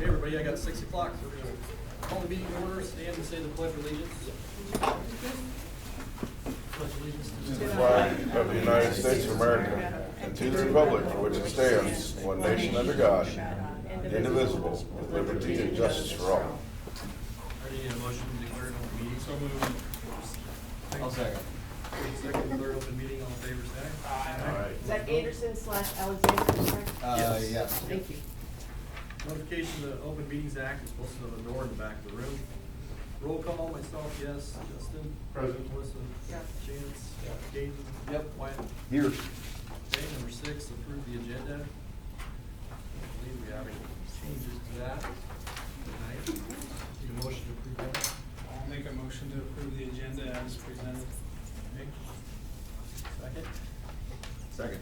Okay, everybody, I got 6 o'clock, so we're gonna call the meeting to order, stand and say the pledge of allegiance. Pledge allegiance to To the flag of the United States of America and to the republic for which it stands, one nation under God, indivisible, with liberty and justice for all. I need a motion to declare an open meeting. So moved. I'll second. Second, declare open meeting, all in favor, say aye. Aye. Is that Anderson / Alexander, correct? Yes. Thank you. Notification of the Open Meetings Act is posted on the door in the back of the room. Roll call, myself, yes. Justin? Present. Melissa? Yes. Chance? Kaden? Yep. Wyatt? Here. Okay, number 6, approve the agenda. I believe we have any changes to that tonight. Need a motion to approve that? I'll make a motion to approve the agenda as presented. Okay. Second? Second.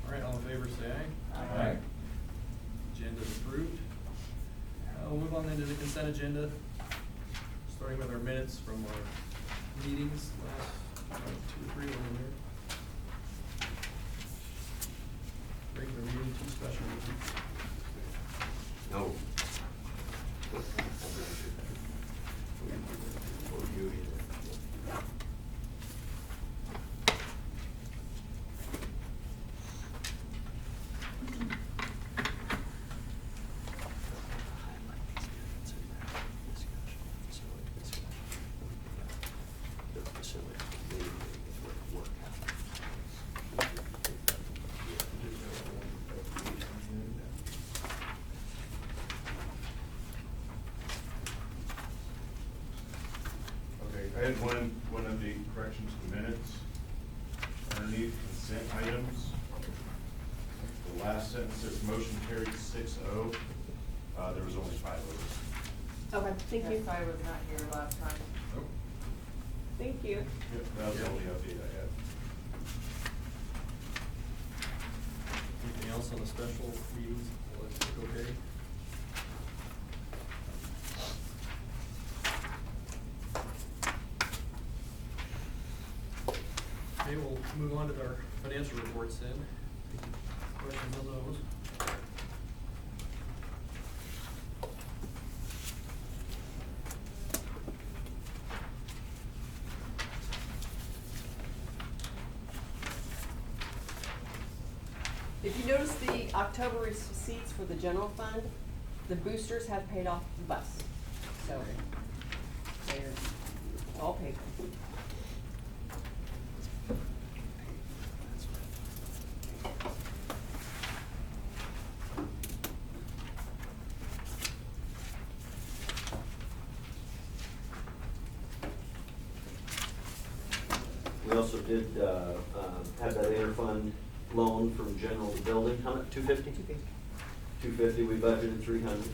All right, all in favor, say aye. Aye. Agenda is approved. We'll move on then to the consent agenda, starting with our minutes from our meetings, last 2 or 3 of them there. Regular meeting, 2 special meetings. No. Okay, I had one of the corrections to minutes. Underneath consent items, the last sentence says motion carried 6-0. There was only 5 votes. Okay, thank you. Yes, I was not here last time. Oh, Thank you. Yep, that was the only update I had. anything else on the special meetings? Let's look okay. Okay, we'll move on to our financial reports then. Questions on those? If you notice the October receipts for the general fund, the boosters have paid off the bus. So they're all paid for. We also did have that interfund loan from general to building, how much, 250? 250, we budgeted 300.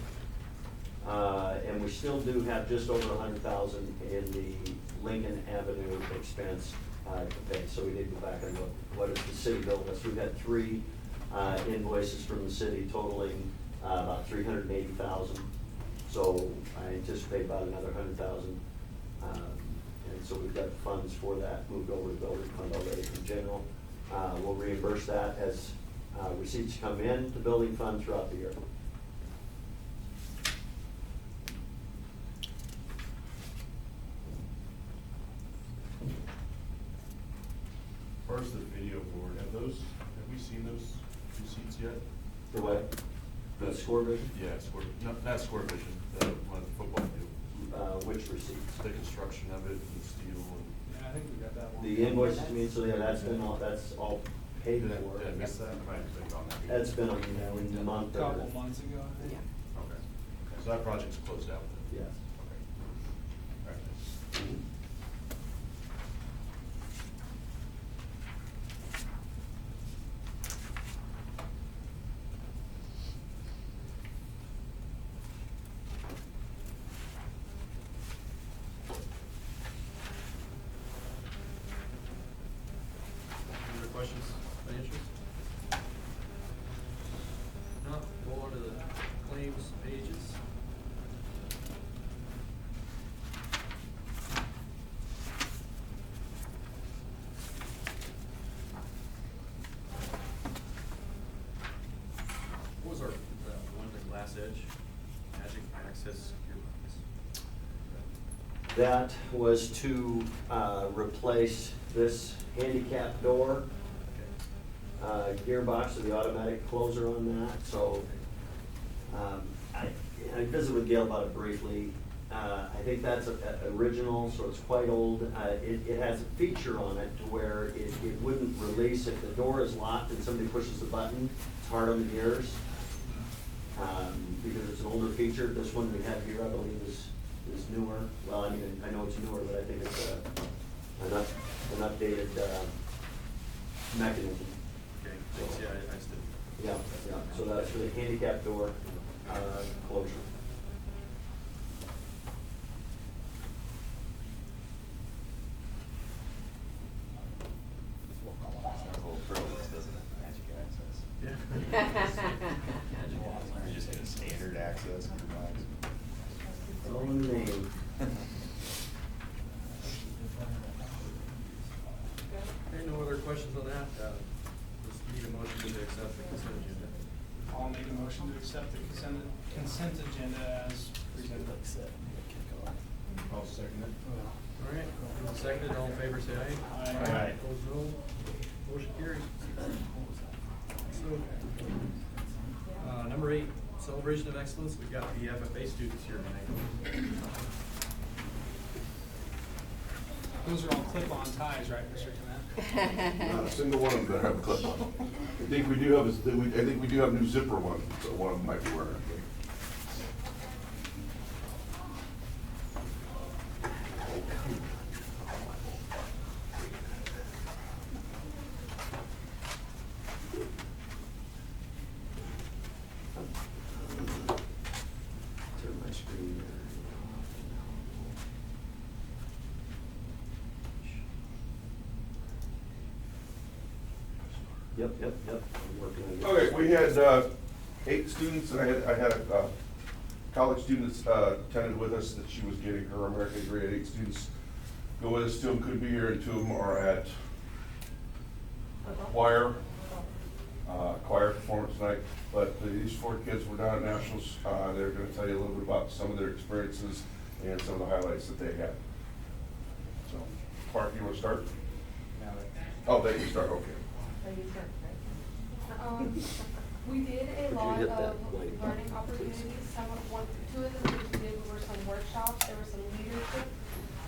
And we still do have just over 100,000 in the Lincoln Avenue expense to pay. So we need to go back and look, what is the city billed us? We've had 3 invoices from the city totaling about 380,000. So I anticipate about another 100,000. And so we've got the funds for that moved over to building fund already from general. We'll reimburse that as receipts come in to building fund throughout the year. As far as the video board, have we seen those receipts yet? The what? The score vision? Yeah, not score vision, the one at the football field. Which receipts? The construction of it and steel and. Yeah, I think we got that one. The invoices, you mean, so yeah, that's all paid Did for. I miss that? I might have been on that. That's been a month. A couple months ago, I think. Yeah. Okay, so that project's closed out then? Yes. Okay. All right. Any other questions, financials? No, go on to the claims pages. What was our, one, the Glass Edge? access gearbox? That was to replace this handicap door, gearbox, or the automatic closer on that, so I visited with Gail about it briefly. I think that's original, so it's quite old. It has a feature on it to where it wouldn't release if the door is locked and somebody pushes the button. It's hard on the gears, because it's an older feature. This one we have here, I believe, is newer. Well, I mean, I know it's newer, but I think it's an updated mechanism. Okay, thanks, yeah, I still. Yeah, so that's for the handicap door closure. Sounds a little frivolous, doesn't it? Magic access. Yeah. You just get a standard access gearbox. It's all in the name. Okay, no other questions on that? Just need a motion to accept the consent agenda. I'll make a motion to accept the consent agenda as presented. I'll second it. All right, moved and seconded, all in favor, say aye. Aye. Aye. Opposed, no. Motion carries. So, number 8, celebration of excellence. We've got the FFA students here tonight. Those are all clip-on ties, right, Mr. Clement? Not a single one of them that have a clip on. I think we do have new zipper ones, so one of them might be wearing it. Turn my screen there. Yep, I'm working on it. Okay, we had 8 students, and I had a college student attended with us that she was getting her American degree. 8 students go with us. 2 of them could be here, and 2 of them are at choir performance tonight. But these 4 kids were down at Nationals. They're gonna tell you a little bit about some of their experiences and some of the highlights that they had. So, Clark, you wanna start? Oh, they can start, okay. We did a you lot hit that of white learning opportunities. Two of the things we did were some workshops. There were some leadership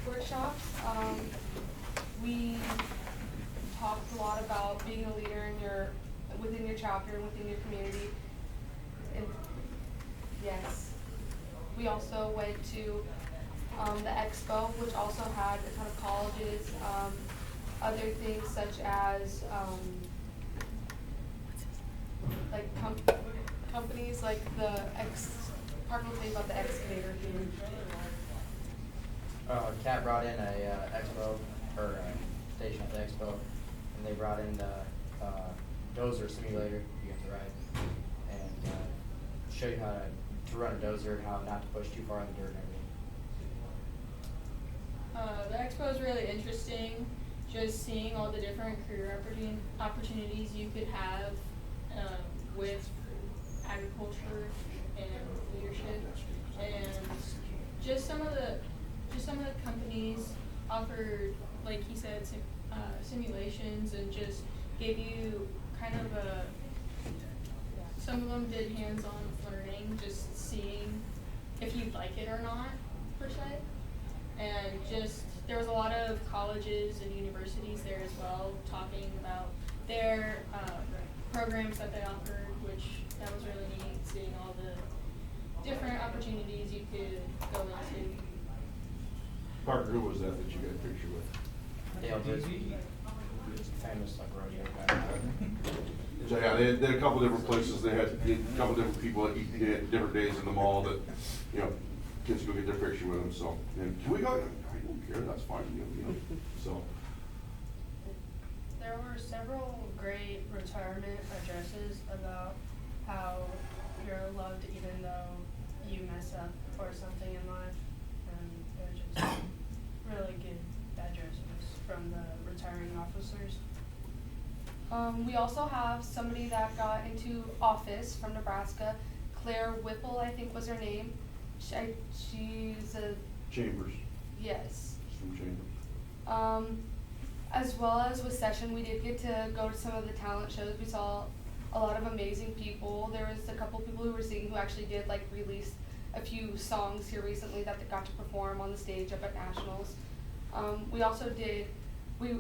workshops. We talked a lot about being a leader within your chapter and within your community. And yes, we also went to the expo, which also had a ton of colleges, other things such as like companies like Parker will tell you about the excavator thing. Cat brought in a expo, or a station at the expo, and they brought in the dozer simulator you have to ride, and show you how to run a dozer, how not to push too far in the dirt and everything. The expo is really interesting, just seeing all the different career opportunities you could have with agriculture and leadership, and just some of the companies offered, like he said, simulations, and just gave you kind of some of them did hands-on learning, just seeing if you'd like it or not, per se. And just, there was a lot of colleges and universities there as well, talking about their programs that they offered, which that was really neat, seeing all the different opportunities you could go into. Parker, who was that you got a picture with? Dale Brisby, famous like rodeo guy. So yeah, they had a couple different places. They had a couple different people at different days in the mall that, kids go get their picture with them. So, and can we go? I don't care. That's fine. So. There were several great retirement addresses about how you're loved even though you mess up or something in life, and they're just really good addresses from the retiring officers. We also have somebody that got into office from Nebraska, Claire Whipple, I think was her name. she's a, Chambers, yes. she's from Chambers. As well as with Session, we did get to go to some of the talent shows. We saw a lot of amazing people. There was a couple people who were singing who actually did like release a few songs here recently that they got to perform on the stage up at Nationals. We also did,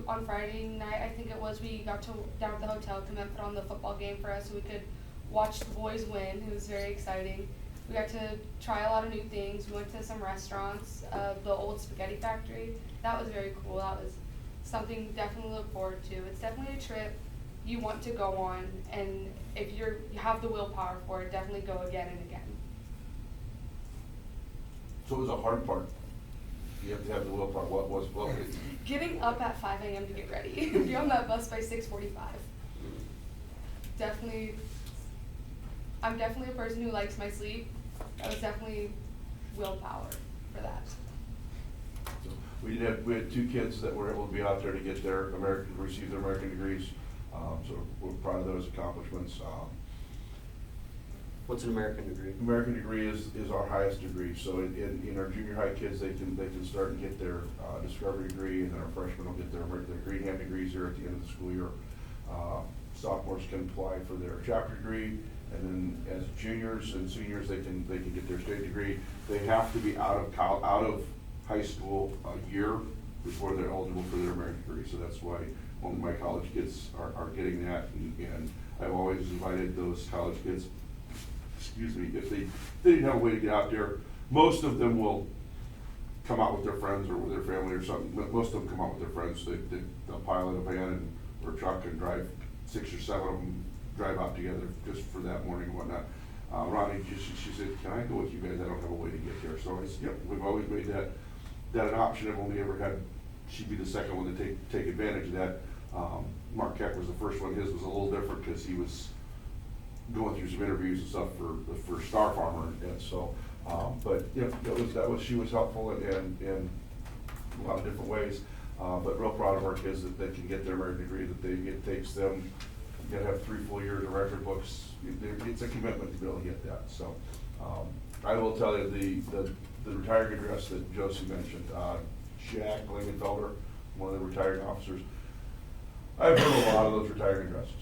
on Friday night, I think it was, we got to, down at the hotel, Clement put on the football game for us so we could watch the boys win. It was very exciting. We got to try a lot of new things. We went to some restaurants, the old spaghetti factory. That was very cool. That was something definitely to look forward to. It's definitely a trip you want to go on, and if you have the willpower for it, definitely go again and again. So it was a hard part. You have to have the willpower. What was Getting up at 5 a.m. to get ready. Be on that bus by 6:45. Definitely, I'm definitely a person who likes my sleep. That was definitely willpower for that. So we had 2 kids that were able to be out there to get their receive their American degrees. So we're proud of those accomplishments. What's an American degree? American degree is our highest degree. So in our junior high kids, they can start and get their discovery degree, and then our freshmen will get their green hand degrees here at the end of the school year. Sophomores can apply for their chapter degree, and then as juniors and seniors, they can get their state degree. They have to be out of high school a year before they're eligible for their American degree. So that's why all my college kids are getting that, and I've always invited those college kids, excuse me, if they didn't have a way to get out there, most of them will come out with their friends or with their family or something. Most of them come out with their friends. They'll pile in a van or a truck and drive 6 or 7 of them drive out together just for that morning and whatnot. Ronnie, she said, "Can I go with you guys? I don't have a way to get there." So I said, "Yep." We've always made that an option. I've only ever had, she'd be the second one to take advantage of that. Mark Keck was the first one. His was a little different because he was going through some interviews and stuff for Star Farmer, and so, but yeah, she was helpful in a lot of different ways. But real proud of our kids that they can get their American degree. It takes them, you gotta have 3 full years of record books. It's a commitment to be able to get that. So I will tell you the retiring address that Josie mentioned, Jack Lingenfelder, one of the retiring officers. I've heard a lot of those retiring addresses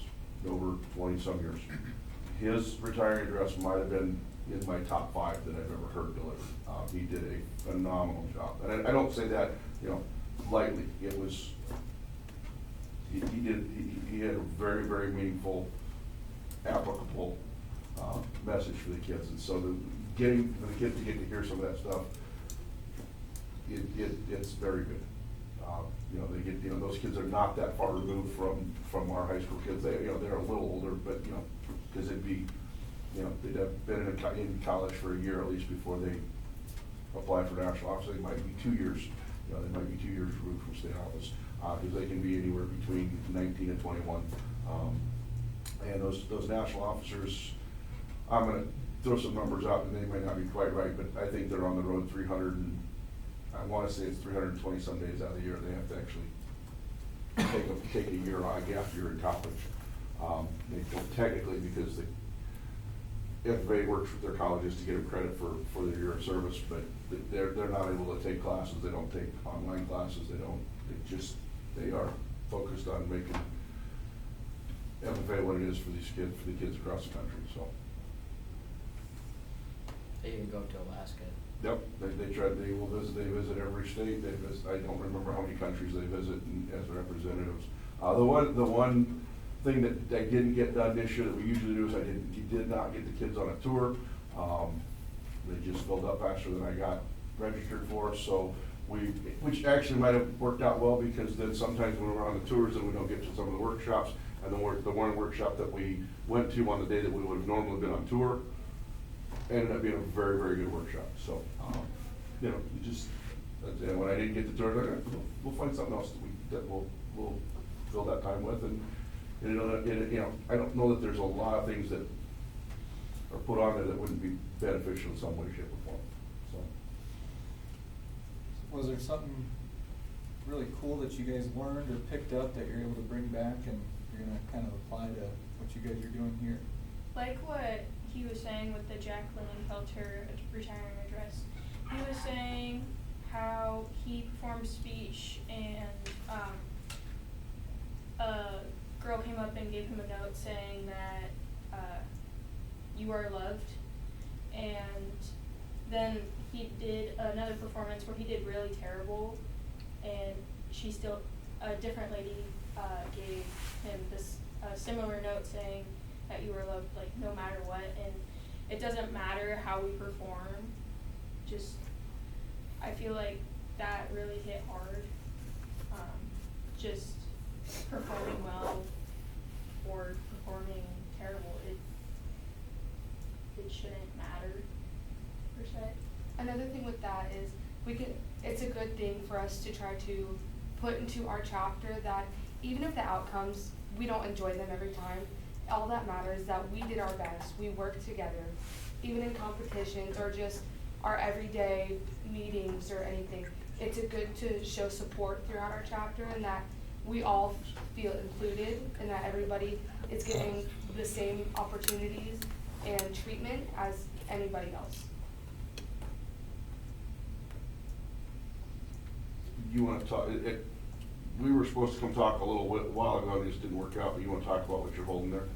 over 20-some years. His retiring address might have been in my top 5 that I've ever heard delivered. He did a phenomenal job, and I don't say that lightly. It was he had a very, very meaningful, applicable message for the kids, and so getting for the kids to get to hear some of that stuff, it's very good. They get, those kids are not that far removed from our high school kids. They're a little older, but because it'd be, they'd have been in college for a year at least before they apply for national office. They might be 2 years. They might be 2 years removed from state office, because they can be anywhere between 19 and 21. And those national officers, I'm going to throw some numbers out, and they might not be quite right, but I think they're on the road 300 and I want to say it's 320 some days out of the year. They have to actually take a year on a gap year in college. They don't technically, because the FFA works with their colleges to get them credit for their year of service, but they're not able to take classes. They don't take online classes. They are focused on making FFA what it is for the kids across the country. So They even go to Alaska. yep, they will visit. They visit every state. They visit. I don't remember how many countries they visit as representatives. The one thing that I didn't get done this year that we usually do is did not get the kids on a tour. They just filled up faster than I got registered for. So which actually might have worked out well, because then sometimes when we're on the tours, then we don't get to some of the workshops. And the one workshop that we went to on the day that we would have normally been on tour ended up being a very, very good workshop. So, and when I didn't get the tour, we'll find something else that we'll fill that time with. And I don't know that there's a lot of things that are put on there that wouldn't be beneficial in some way, shape, or form. So, was there something really cool that you guys learned or picked up that you're able to bring back and you're gonna kind of apply to what you guys are doing here? Like what he was saying with the Jacqueline Felter retiring address, he was saying how he performed speech and a girl came up and gave him a note saying that you are loved, and then he did another performance where he did really terrible, and a different lady gave him this similar note saying that you were loved, like, no matter what, and it doesn't matter how we perform, just, I feel like that really hit hard, just performing well or performing terrible, it shouldn't matter, per se. Another thing with that is it's a good thing for us to try to put into our chapter that even if the outcomes, we don't enjoy them every time, all that matters is that we did our best, we worked together, even in competitions or just our everyday meetings or anything. It's a good to show support throughout our chapter and that we all feel included and that everybody is getting the same opportunities and treatment as anybody else. You wanna talk, we were supposed to come talk a little while ago, and this didn't work out, but you wanna talk about what you're holding there?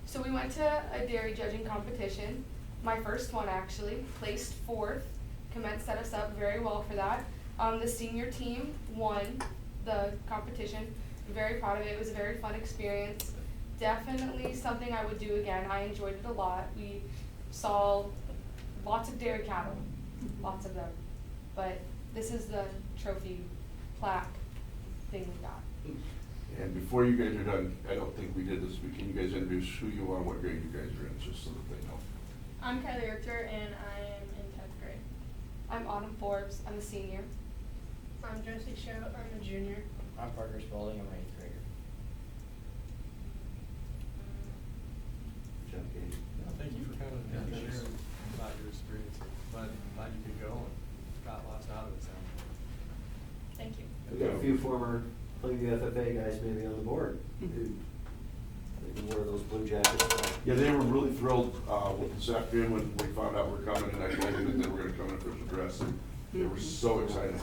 So we went to a dairy judging competition, my first one actually, placed 4th. Commence set us up very well for that. The senior team won the competition. I'm very proud of it. It was a very fun experience. Definitely something I would do again. I enjoyed it a lot. We saw lots of dairy cattle, lots of them. But this is the trophy plaque thing we got. And before you guys are done, I don't think we did this, but can you guys introduce who you are and what grade you guys are in, just so that they know? I'm Kylie Richter, and I am in 10th grade. I'm Autumn Forbes. I'm a senior. I'm Josie Show, I'm a junior. I'm Parker Spalding, I'm an 8th grader. Good job, Katie. Well, thank you for coming and sharing about your experience. Glad you could go and got lots out of it, sounds like. Thank you. We got a few former Plainview FFA guys maybe on the board who maybe wore those blue jackets. Yeah, they were really thrilled, with this afternoon when we found out we're coming, and I told them that they were gonna come in official dress, and they were so excited.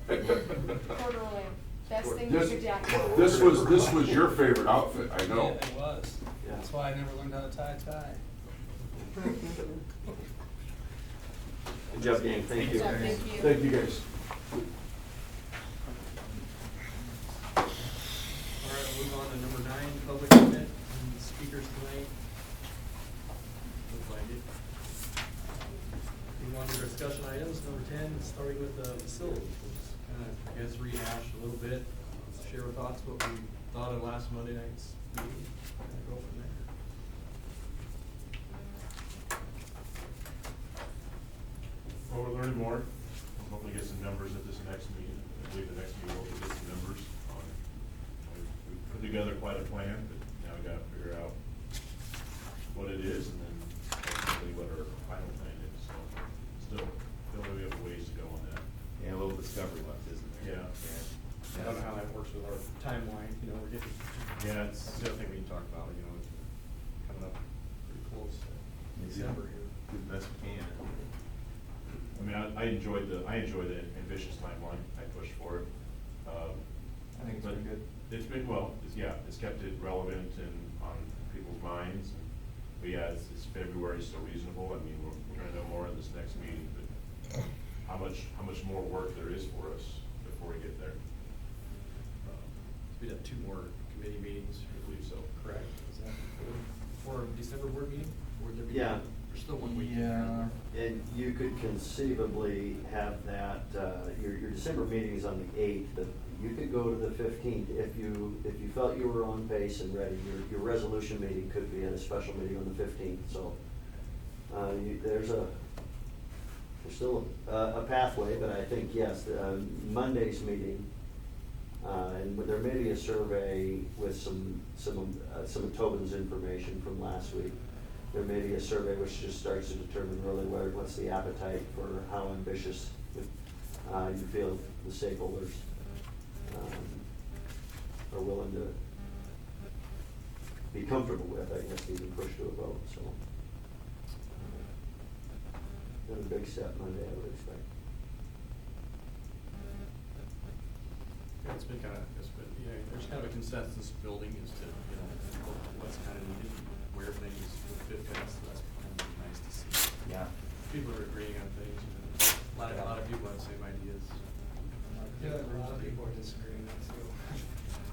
Corduroy. Best thing with your jacket. This was your favorite outfit, I know. Yeah, it was. Yeah. That's why I never learned how to tie a tie. Good job, gang. Thank you. Good job, thank you. Thank you, guys. All right, we'll move on to number 9, public comment, and speakers tonight. Looks like it. Move on to discussion items, number 10, starting with the facilities. We'll just kind of, I guess, rehash a little bit, share our thoughts, what we thought of last Monday night's meeting, and go from there. Well, we're learning more. We'll hopefully get some numbers at this next meeting. I believe the next meeting we'll get some numbers on. We've put together quite a plan, but now we gotta figure out what it is and then ultimately what our final plan is. So still feel like we have a ways to go on that. Yeah, a little discovery left, isn't there? Yeah. I don't know how that works with our timeline, we're getting. Yeah, it's the other thing we can talk about, it's coming up pretty close to December here. Do the best we can. I mean, I enjoy the ambitious timeline. I pushed for it. I think it's But been good. It's been, it's kept it relevant and on people's minds. But yeah, it's February, still reasonable. I mean, we're gonna know more in this next meeting, but how much more work there is for us before we get there. We'd have 2 more committee meetings, I believe so. correct? Is that before December board meeting? Or would there be? Yeah. There's still 1 week. Yeah. And you could conceivably have that, your December meeting is on the 8th, but you could go to the 15th if you felt you were on pace and ready. Your resolution meeting could be at a special meeting on the 15th, so, there's still a pathway, but I think, yes, Monday's meeting, and there may be a survey with some of Tobin's information from last week. There may be a survey which just starts to determine really what's the appetite for how ambitious you feel the stakeholders are willing to be comfortable with, I guess, to even push to a vote, so. Another big step Monday, I would expect. Yeah, it's been there's kind of a consensus building as to, what's kind of needed, where things would fit best, so that's kind of nice to see. Yeah. People are agreeing on things, a lot of people have the same ideas. Yeah, a lot of people are disagreeing with that too.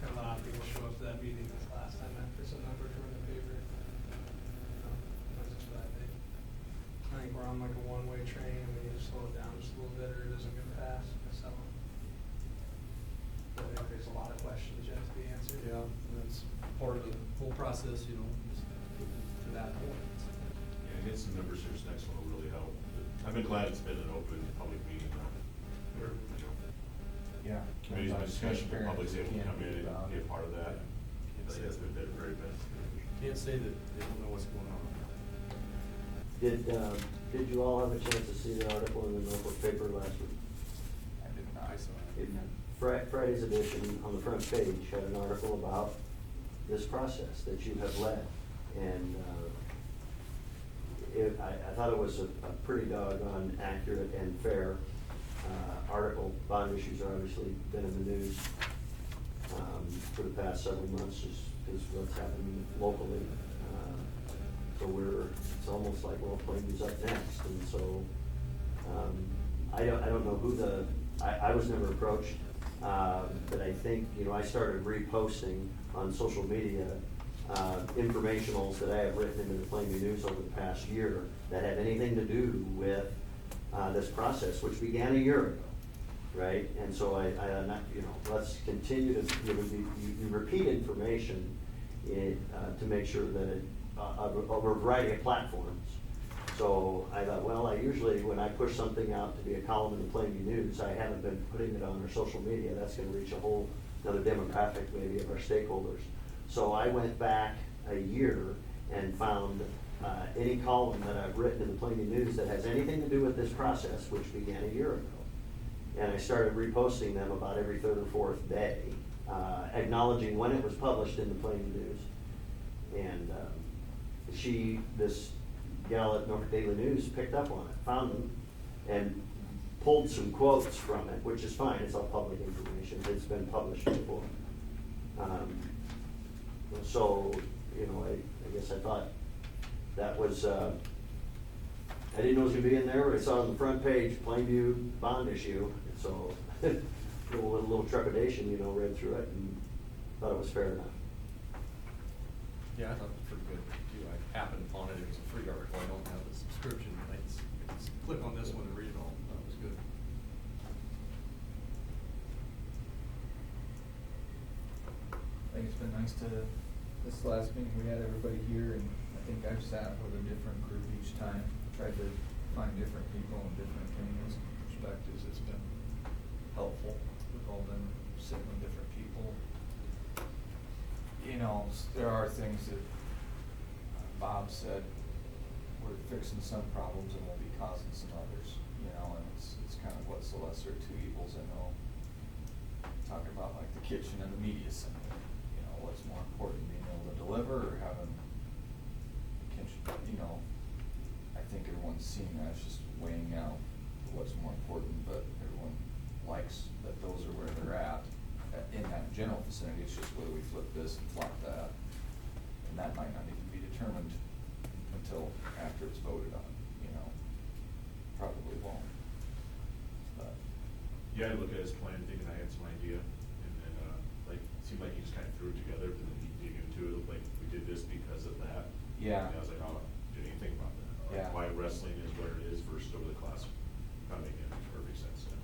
Had a lot of people show up to that meeting this last time after some numbers were in the paper. Not just for that day. I think we're on like a one-way train and we need to slow it down just a little bit or it isn't gonna pass, so. I think there's a lot of questions yet to be answered. Yeah, and that's part of the whole process, just to that point. Yeah, and get some numbers here, this next one will really help. I've been glad it's been an open public meeting, where, Yeah. committee's been discussion, the public's able to Can't come in be and about be a it. part of that. I think that's been very beneficial. Can't say that they don't know what's going on. Did you all have a chance to see the article in the Norfolk paper last week? I did not. I saw It- it. Friday's edition on the front page had an article about this process that you have led. And I thought it was a pretty doggone accurate and fair article. Bond issues are obviously been in the news for the past several months, just because what's happening locally. So it's almost like, well, Plainview's up next, and so I don't know who I was never approached, but I think, I started reposting on social media informationals that I have written into the Plainview News over the past year that have anything to do with this process, which began a year ago, right? And so let's continue to, you repeat information to make sure that over a variety of platforms. So I thought, well, I usually, when I push something out to be a column in the Plainview News, I haven't been putting it on our social media. That's gonna reach a whole another demographic maybe of our stakeholders. So I went back a year and found any column that I've written in the Plainview News that has anything to do with this process, which began a year ago. And I started reposting them about every third or fourth day, acknowledging when it was published in the Plainview News. And this gal at Norfolk Daily News picked up on it, found them, and pulled some quotes from it, which is fine, it's all public information, it's been published before. So, I guess I thought that was, I didn't know it was gonna be in there, but I saw it on the front page, Plainview bond issue, so, with a little trepidation, read through it and thought it was fair enough. Yeah, I thought it was pretty good too. I happened upon it. It was a free article. I don't have the subscription. I just click on this one and read it all. That was good. I think it's been nice this last meeting, we had everybody here, and I think I've sat with a different group each time, tried to find different people and different opinions and perspectives. It's been helpful. We've all been sitting with different people. There are things that Bob said, we're fixing some problems and we'll be causing some others, and it's kind of what's the lesser of two evils. I know, talking about like the kitchen and the media center, what's more important, being able to deliver or having the kitchen, I think everyone's seeing that, it's just weighing out what's more important, but everyone likes that those are where they're at in that general vicinity. It's just whether we flip this and flop that, and that might not even be determined until after it's voted on, probably won't. But Yeah, I look at his plan thinking I had some idea, and then, it seemed like he just kind of threw it together, but then he dig into it, like, we did this because of that. Yeah. And I was like, oh, didn't even think about that. Like, Yeah. why wrestling is what it is versus over the class, kind of makes perfect sense now,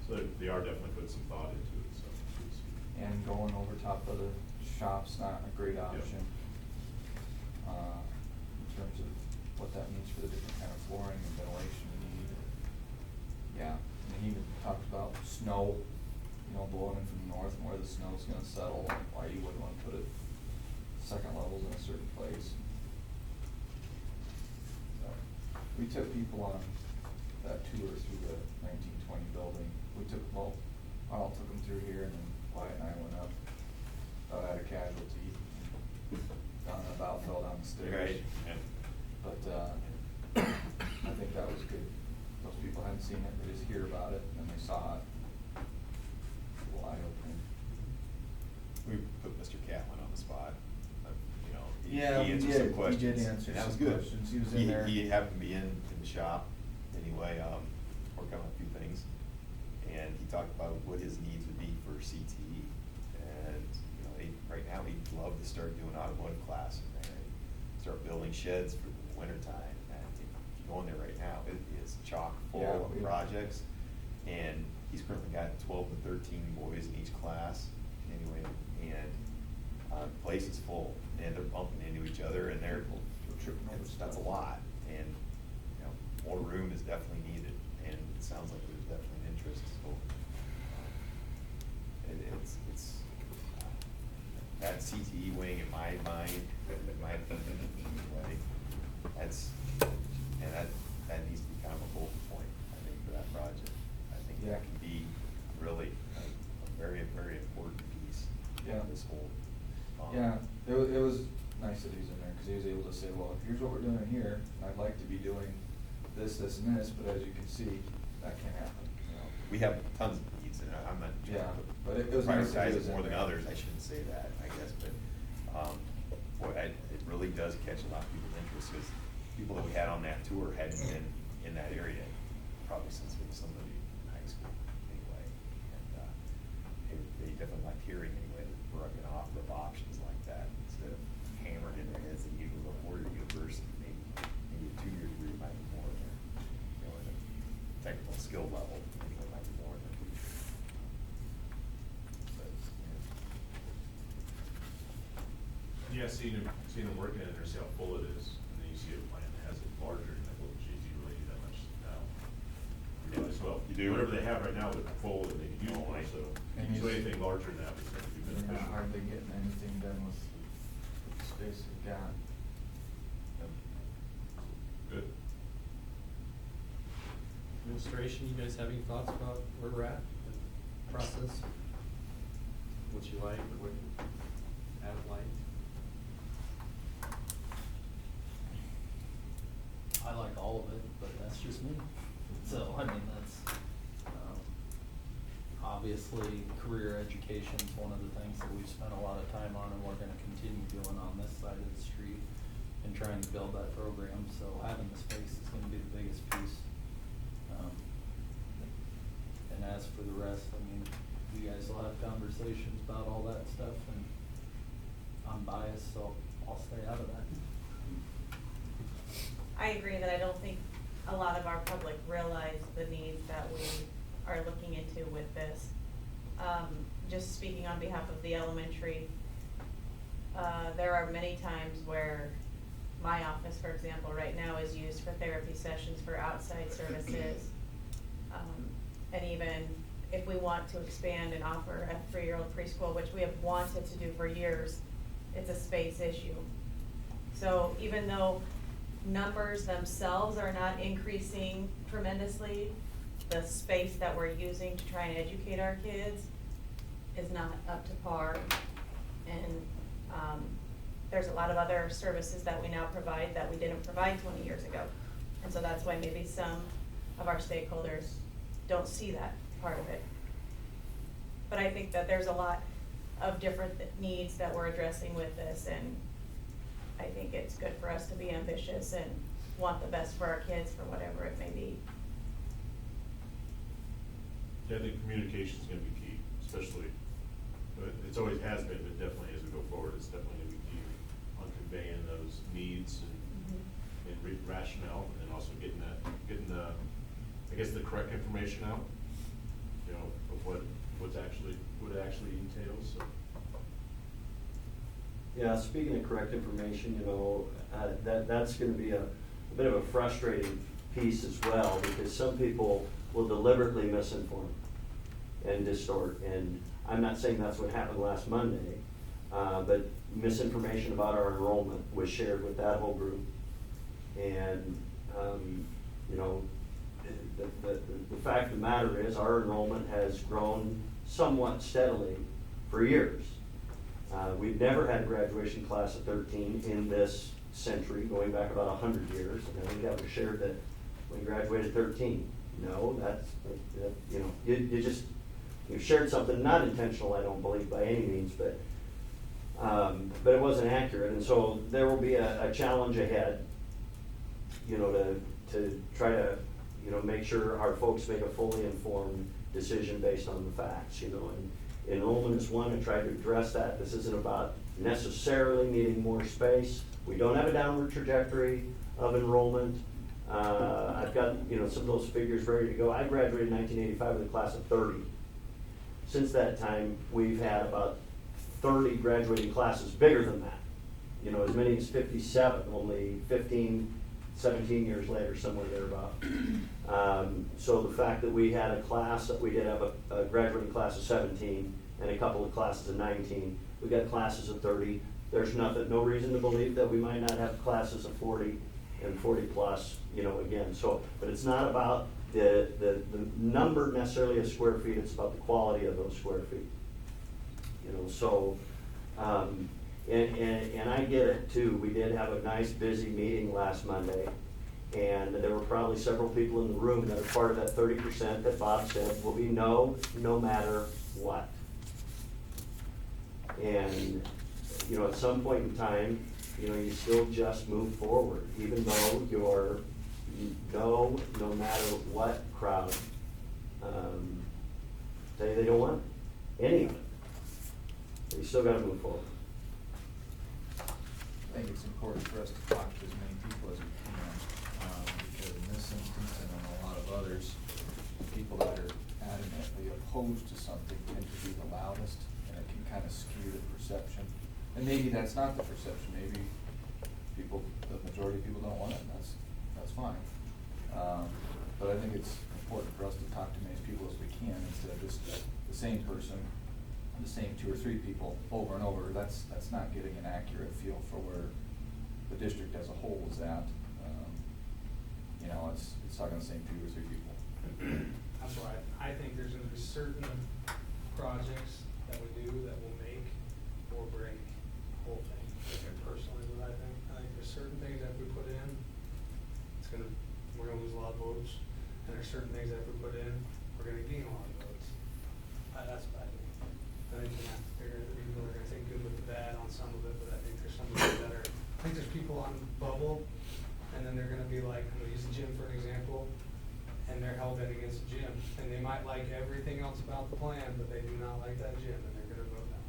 so they are definitely putting some thought into it, so. and going over top of the shop's not a great option. In terms of what that means for the different kind of flooring and ventilation we need. Yeah, and he even talked about snow, blowing in from the north and where the snow's gonna settle, why you wouldn't wanna put it second levels in a certain place. So, we took people on that tour through the 1920 building. We took, I'll took them through here, and then Wyatt and I went up, had a casualty. about fell down the stairs. Right, yeah. But, I think that was good. Those people hadn't seen it, they just hear about it, and then they saw it. A little eye-opening. We put Mr. Catlin on the spot, you know, Yeah, he we answered did. some He questions. did answer and that was some good. questions. He was in there. He happened to be in the shop anyway, working on a few things. And he talked about what his needs would be for CTE. And, you know, right now, he'd love to start doing automotive class in there. Start building sheds for the wintertime. And if you go in there right now, it is chock full Yeah, of projects. And he's currently got 12 to 13 boys in each class anyway. And the place is full, and they're bumping into each other, and that's a lot. And, you know, more room is definitely needed, and it sounds like there's definitely an interest, so. It's that CTE wing in my mind, in my opinion, anyway, that needs to be kind of a focal point, I think, for that project. I think Yeah. that can be really a very, very important piece Yeah. of this whole. Yeah, it was nice that he was in there, cause he was able to say, well, here's what we're doing here, and I'd like to be doing this, this, and this, but as you can see, that can't happen, you know. We have tons of needs, and I'm not trying Yeah, to but it was nice that he prioritize was it more in than there. others, I shouldn't say that, I guess, but, boy, it really does catch a lot of people's interest, because people that we had on that tour hadn't been in that area probably since we were somebody in high school anyway. And, they definitely liked hearing anyway, that we're gonna offer up options like that, instead of hammering in their heads that you go to a four-year university, maybe a two-year degree might be more than, you know, in a technical skill level, anyway, might be more than. But, Yeah, seeing them working in there, see how full it is, and then you see a plant that has it larger, and like, well, geez, you really need that much now. You might as well, You do. whatever they have right now, they're full, and they can use more, so, And so he's- anything larger than that is gonna be They're not beneficial. hardly getting anything done with the space we've got. Good. Administration, you guys have any thoughts about where we're at, the process? What you like, or what you haven't liked? I like all of it, but that's just me. So, I mean, that's, obviously, career education's one of the things that we've spent a lot of time on, and we're gonna continue doing on this side of the street and trying to build that program, so having the space is gonna be the biggest piece. And as for the rest, I mean, you guys will have conversations about all that stuff, and I'm biased, so I'll stay out of that. I agree that I don't think a lot of our public realize the needs that we are looking into with this. Just speaking on behalf of the elementary, there are many times where my office, for example, right now is used for therapy sessions for outside services. And even if we want to expand and offer a 3-year-old preschool, which we have wanted to do for years, it's a space issue. So even though numbers themselves are not increasing tremendously, the space that we're using to try and educate our kids is not up to par. And there's a lot of other services that we now provide that we didn't provide 20 years ago. And so that's why maybe some of our stakeholders don't see that part of it. But I think that there's a lot of different needs that we're addressing with this, and I think it's good for us to be ambitious and want the best for our kids for whatever it may be. Yeah, I think communication's gonna be key, especially, but it's always has been, but definitely as we go forward, it's definitely gonna be key on conveying those needs and rationale, and then also getting the, I guess, the correct information out, you know, of what it actually entails, so. Yeah, speaking of correct information, you know, that's gonna be a bit of a frustrating piece as well, because some people will deliberately misinform and distort, and I'm not saying that's what happened last Monday, but misinformation about our enrollment was shared with that whole group. And, you know, the fact of the matter is, our enrollment has grown somewhat steadily for years. We've never had a graduation class of 13 in this century, going back about 100 years. And I think that was shared that we graduated 13. No, you know, you shared something not intentional, I don't believe by any means, but it wasn't accurate. And so there will be a challenge ahead, you know, to try to, you know, make sure our folks make a fully informed decision based on the facts, you know. And enrollment is one, I tried to address that. This isn't about necessarily needing more space. We don't have a downward trajectory of enrollment. I've got, you know, some of those figures ready to go. I graduated in 1985 with a class of 30. Since that time, we've had about 30 graduating classes bigger than that. You know, as many as 57, only 15, 17 years later, somewhere thereabout. So the fact that we had a class, that we did have a graduating class of 17 and a couple of classes of 19, we got classes of 30. There's no reason to believe that we might not have classes of 40 and 40 plus, you know, again. So, but it's not about the number necessarily of square feet, it's about the quality of those square feet. You know, so, and I get it too. We did have a nice busy meeting last Monday, and there were probably several people in the room that are part of that 30% that Bob said will be no matter what. And, you know, at some point in time, you know, you still just move forward, even though you're no matter what crowd, say they don't want any of it. But you still gotta move forward. I think it's important for us to talk to as many people as we can, because in this instance and in a lot of others, people that are adamantly opposed to something tend to be the loudest, and it can kind of skew the perception. And maybe that's not the perception, maybe the majority of people don't want it, and that's fine. But I think it's important for us to talk to as many people as we can, instead of just the same person, the same 2 or 3 people over and over. That's not getting an accurate feel for where the district as a whole is at. You know, it's talking the same 2 or 3 people. That's why I think there's gonna be certain projects that we do that will make or break the whole thing. Personally, what I think there's certain things that if we put in, we're gonna lose a lot of votes, and there's certain things that if we put in, we're gonna gain a lot of votes. That's what I think. I think you have to figure it. People are gonna think good with the bad on some of it, but I think there's some of it that are. I think there's people on bubble, and then they're gonna be like, I'm gonna use the gym for an example, and they're held bent against the gym, and they might like everything else about the plan, but they do not like that gym, and they're gonna vote no.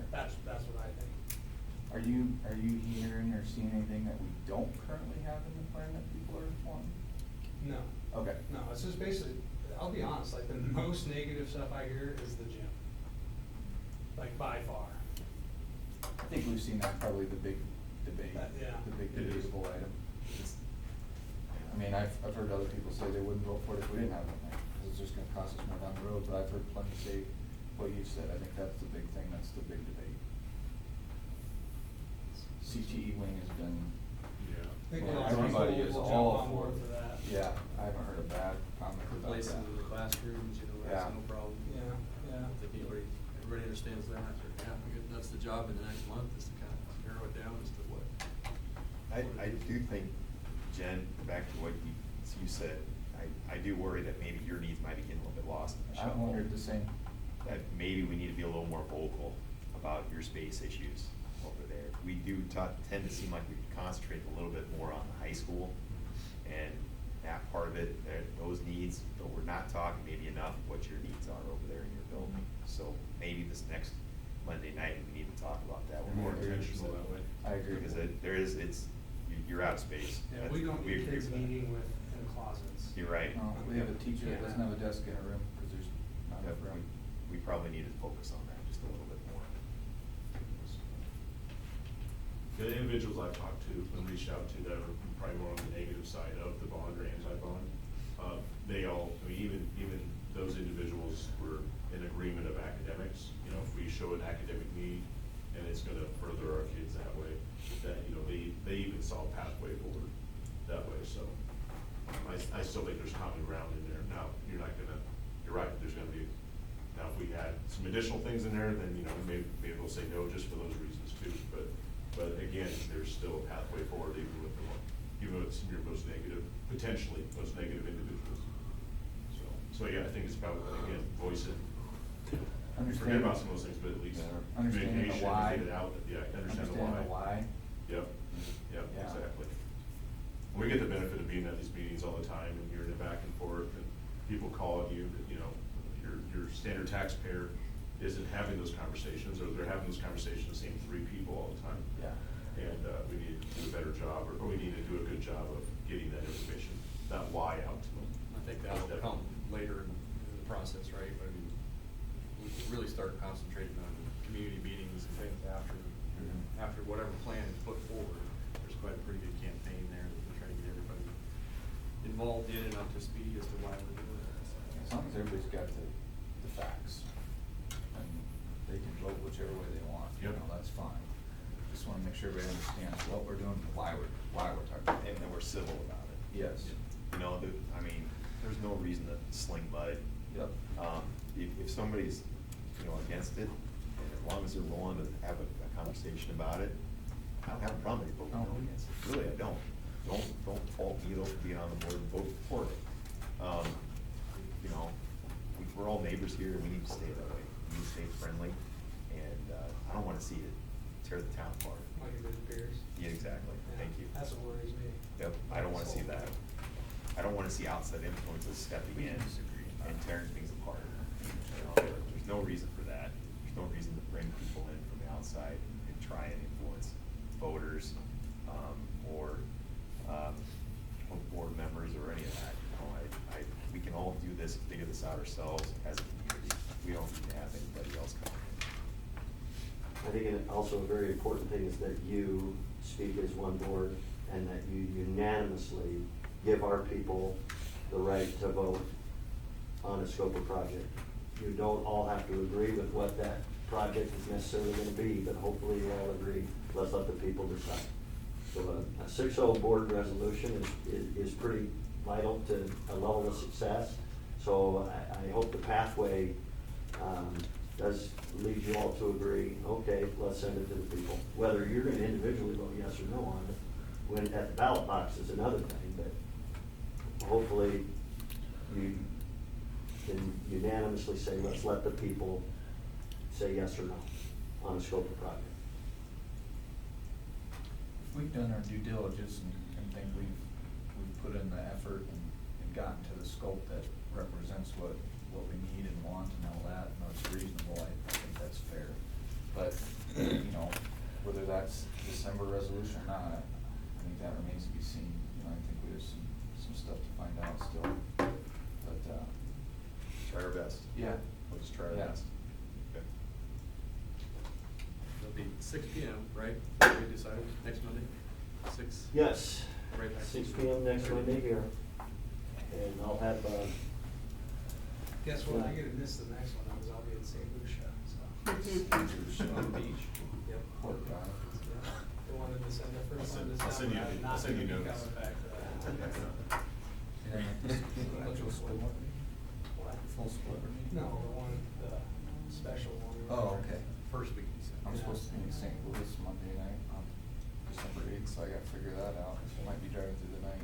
That's what I think. Are you hearing or seeing anything that we don't currently have in the plan that people are informed? No. Okay. No, it's just basically, I'll be honest, like the most negative stuff I hear is the gym. Like by far. I think we've seen that probably the big debate, Yeah. the big debatable item. I mean, I've heard other people say they wouldn't vote for it if we didn't have it in there, because it's just gonna cost us more down the road, but I've heard plenty say what you've said. I think that's the big thing, that's the big debate. CTE wing has been, I think well, a lot of everybody people is will all jump on board for for that. Yeah, I haven't heard a bad comment about Replacing that. the classrooms, you know, that's Yeah. no problem. Yeah. I think everybody understands that. That's the job in the next month, is to kind of narrow it down as to what. I do think, Jen, back to what you said, I do worry that maybe your needs might be getting a little bit lost in the I've shuffle. wondered the same. That maybe we need to be a little more vocal about your space issues over there. We do tend to seem like we concentrate a little bit more on the high school and that part of it, those needs, but we're not talking maybe enough what your needs are over there in your building. So maybe this next Monday night, we need to talk about that. We're more intentional that way. I agree. Because you're out of space. Yeah, we don't need agree kids with that. meeting in closets. You're right. No, we have a teacher that doesn't have a desk in a room, because there's not enough room. We probably need to focus on that just a little bit more. The individuals I've talked to and reached out to that are probably more on the negative side of the bond or anti-bond, they all, I mean, even those individuals were in agreement of academics. You know, if we show an academic need and it's gonna further our kids that way, that, you know, they even saw a pathway forward that way, so. I still think there's common ground in there. Now, you're right, there's gonna be, now if we had some additional things in there, then, you know, maybe we'll say no just for those reasons too. But again, there's still a pathway forward even with some of your most negative, potentially most negative individuals. So yeah, I think it's about, again, voice it. Forget about some of those things, but at least Understanding the communication, why. get it out, yeah, understand the why. Yep, Yeah. exactly. We get the benefit of being at these meetings all the time and hearing it back and forth, and people call you, but, you know, your standard taxpayer isn't having those conversations, or they're having those conversations with the same 3 people all the time. Yeah. And, we need to do a better job, or we need to do a good job of getting that information, that why out to them. I think that'll come later in the process, right? But I mean, we can really start concentrating on community meetings and things after whatever plan is put forward. There's quite a pretty good campaign there that we're trying to get everybody involved in and up to speed as to why we're doing it. As long as everybody's got the facts, and they can vote whichever way they want, you Yep. know, that's fine. Just wanna make sure everybody understands what we're doing, and why we're talking about it. And then we're civil about it. Yes. You know, I mean, there's no reason to sling mud. Yep. If somebody's, you know, against it, and as long as they're willing to have a conversation about it, I don't have a problem with voting no against it. Really, I don't. Don't fault me though for being on the board and vote for it. You know, we're all neighbors here, and we need to stay that way. We need to stay friendly, and I don't wanna see it tear the town apart. Like your good peers. Yeah, exactly. Yeah, Thank you. That's what worries me. Yep, I don't wanna see that. I don't wanna see outside influences stepping in and tearing things apart. You know, there's no reason for that. There's no reason to bring people in from the outside and try and influence voters, or board members or any of that. You know, we can all do this, figure this out ourselves as a community. We don't need to have anybody else come in. I think also a very important thing is that you speak as one board and that you unanimously give our people the right to vote on a scope of project. You don't all have to agree with what that project is necessarily gonna be, but hopefully you all agree. Let's let the people decide. So a 6-0 board resolution is pretty vital to a level of success. So I hope the pathway does lead you all to agree, okay, let's send it to the people. Whether you're gonna individually vote yes or no on it, when at the ballot box is another thing, but hopefully you can unanimously say, let's let the people say yes or no on a scope of project. We've done our due diligence and think we've put in the effort and gotten to the scope that represents what we need and want and all that, and it's reasonable. I think that's fair. But, you know, whether that's December resolution or not, I think that remains to be seen. You know, I think we have some stuff to find out still, but, Try our best. yeah. We'll just try our Yeah. best. Okay. It'll be 6 p.m., right? We decided next Monday, 6? Yes, Right back. 6 p.m. next Monday here. And I'll have, Guess what, I get to miss the next one, because I'll be in St. Lucia, so. On the beach. Yep. Poor guy. Yeah. The one in December, I'll first one in send December, you- I'm I'll not send you gonna be notes. coming back for that. Yeah. Electrical split. What? Full split. No, the one, the special one. Oh, okay. First week in December. I'm supposed to be in St. Louis Monday night on December 8th, so I gotta figure that out. I might be driving through the night.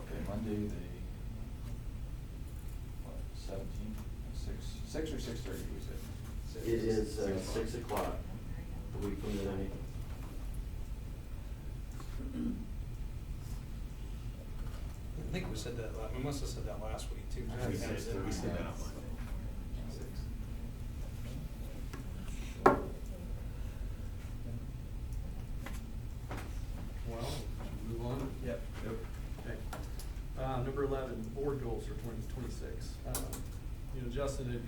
Okay, Monday, what, 17th, 6 or 6:30, we said? it is 6 o'clock, a week from tonight. I think we said that, we must have said that last week too. We said that on Monday. Well, should we move on? Yep. Okay. Number 11, board goals for 2026. You know, Justin had